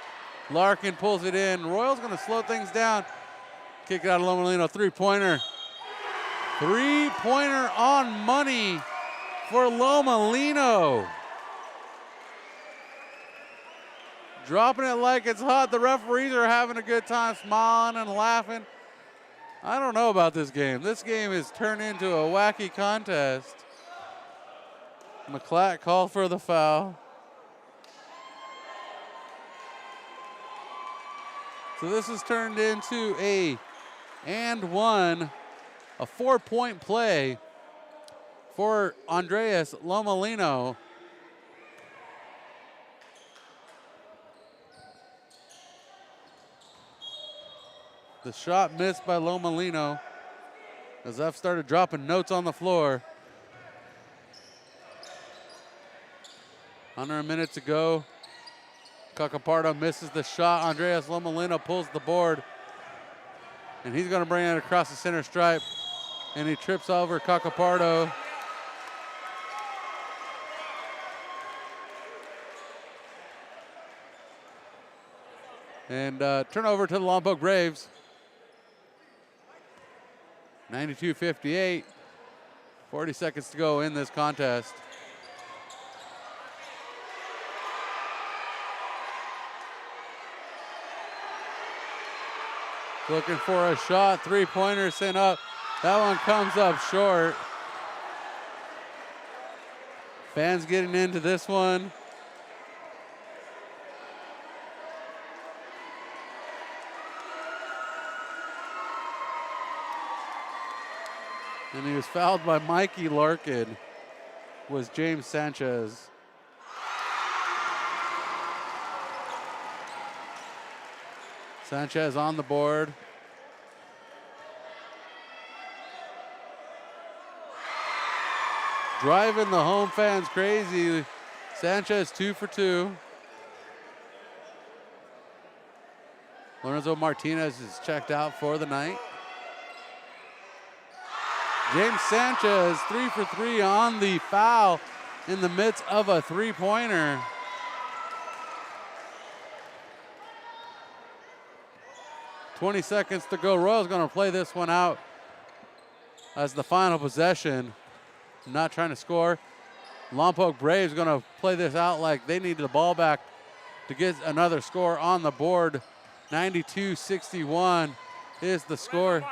Larkin pulls it in. Royals going to slow things down. Kick it out of Lomolino. Three-pointer. Three-pointer on money for Lomolino. Dropping it like it's hot. The referees are having a good time, smiling and laughing. I don't know about this game. This game has turned into a wacky contest. McClatt called for the foul. So this has turned into a 4-point play for Andres Lomolino. The shot missed by Lomolino as F started dropping notes on the floor. Under a minute to go. Cacapardo misses the shot. Andres Lomolino pulls the board. And he's going to bring it across the center stripe. And he trips over Cacapardo. And turnover to the Lompoc Braves. 92-58. 40 seconds to go in this contest. Looking for a shot, three-pointer sent up. That one comes up short. Fans getting into this one. And he was fouled by Mikey Larkin, was James Sanchez. Sanchez on the board. Driving the home fans crazy. Sanchez 2 for 2. Lorenzo Martinez is checked out for the night. James Sanchez 3 for 3 on the foul in the midst of a three-pointer. .20 seconds to go. Royals going to play this one out as the final possession. Not trying to score. Lompoc Braves going to play this out like they need the ball back to get another score on the board. 92-61 is the score.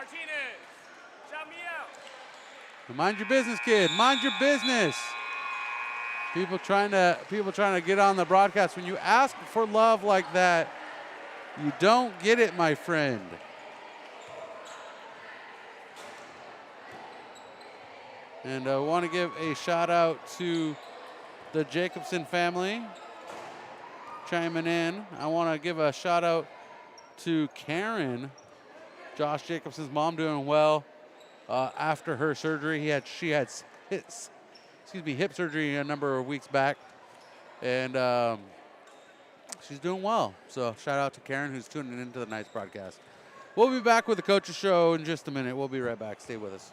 Mind your business, kid. Mind your business. People trying to get on the broadcast. When you ask for love like that, you don't get it, my friend. And I want to give a shout out to the Jacobson family chiming in. I want to give a shout out to Karen, Josh Jacobson's mom, doing well after her surgery. She had hip surgery a number of weeks back, and she's doing well. So shout out to Karen, who's tuning into the night's broadcast. We'll be back with the Coach's Show in just a minute. We'll be right back. Stay with us.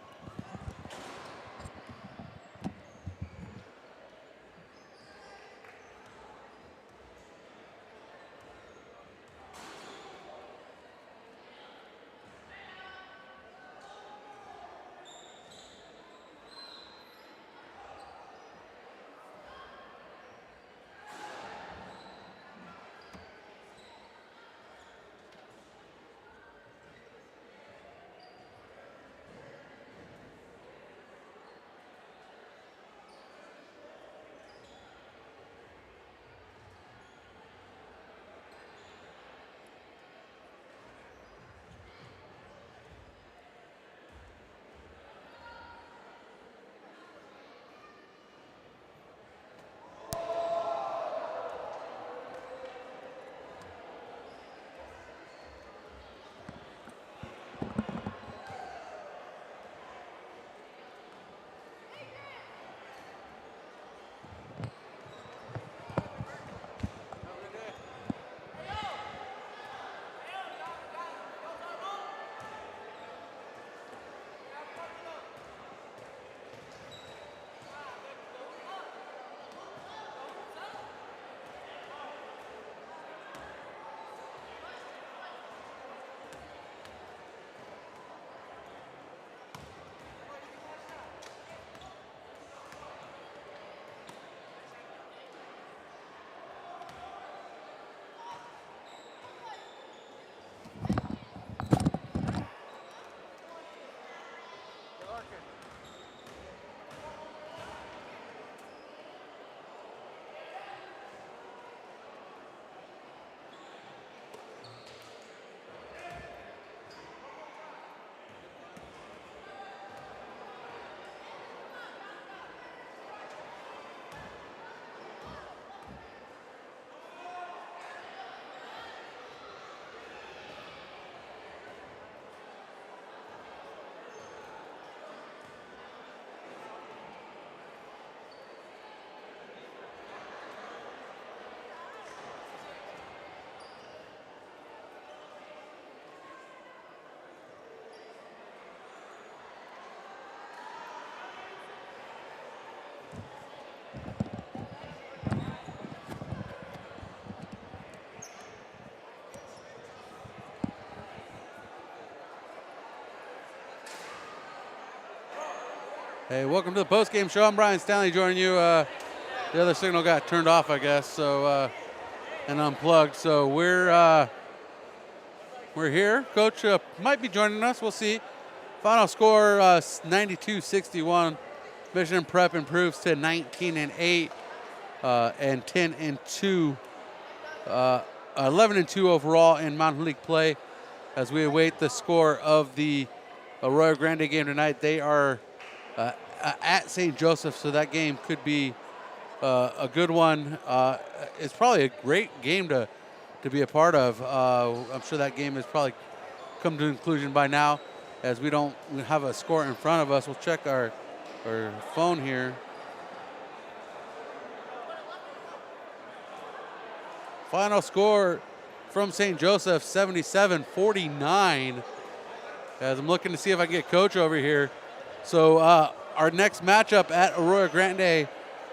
Hey, welcome to the post-game show. I'm Brian Stanley joining you. The other signal got turned off, I guess, so and unplugged. So we're here. Coach might be joining us. We'll see. Final score 92-61. Mission Prep improves to 19-8 and 10-2, 11-2 overall in Mountain League play. As we await the score of the Arroyo Grande game tonight, they are at St. Joseph, so that game could be a good one. It's probably a great game to be a part of. I'm sure that game has probably come to a conclusion by now, as we have a score in front of us. We'll check our phone here. Final score from St. Joseph, 77-49. As I'm looking to see if I can get Coach over here. So our next matchup at Arroyo Grande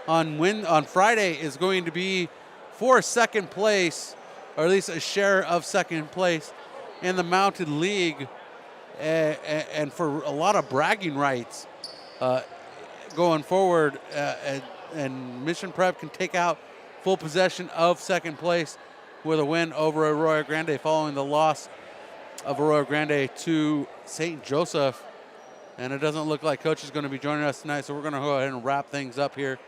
on Friday is going to be for second place, or at least a share of second place in the Mountain League, and for a lot of bragging rights going forward. And Mission Prep can take out full possession of second place with a win over Arroyo Grande following the loss of Arroyo Grande to St. Joseph. And it doesn't look like Coach is going to be joining us tonight, so we're going to go ahead and wrap things up here.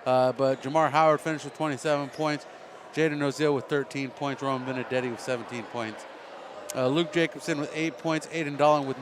But Jamar Howard finished with 27 points. Jaden Ozil with 13 points. Roman Benedetti with 17 points. Luke Jacobson with 8 points. Aiden Dolan with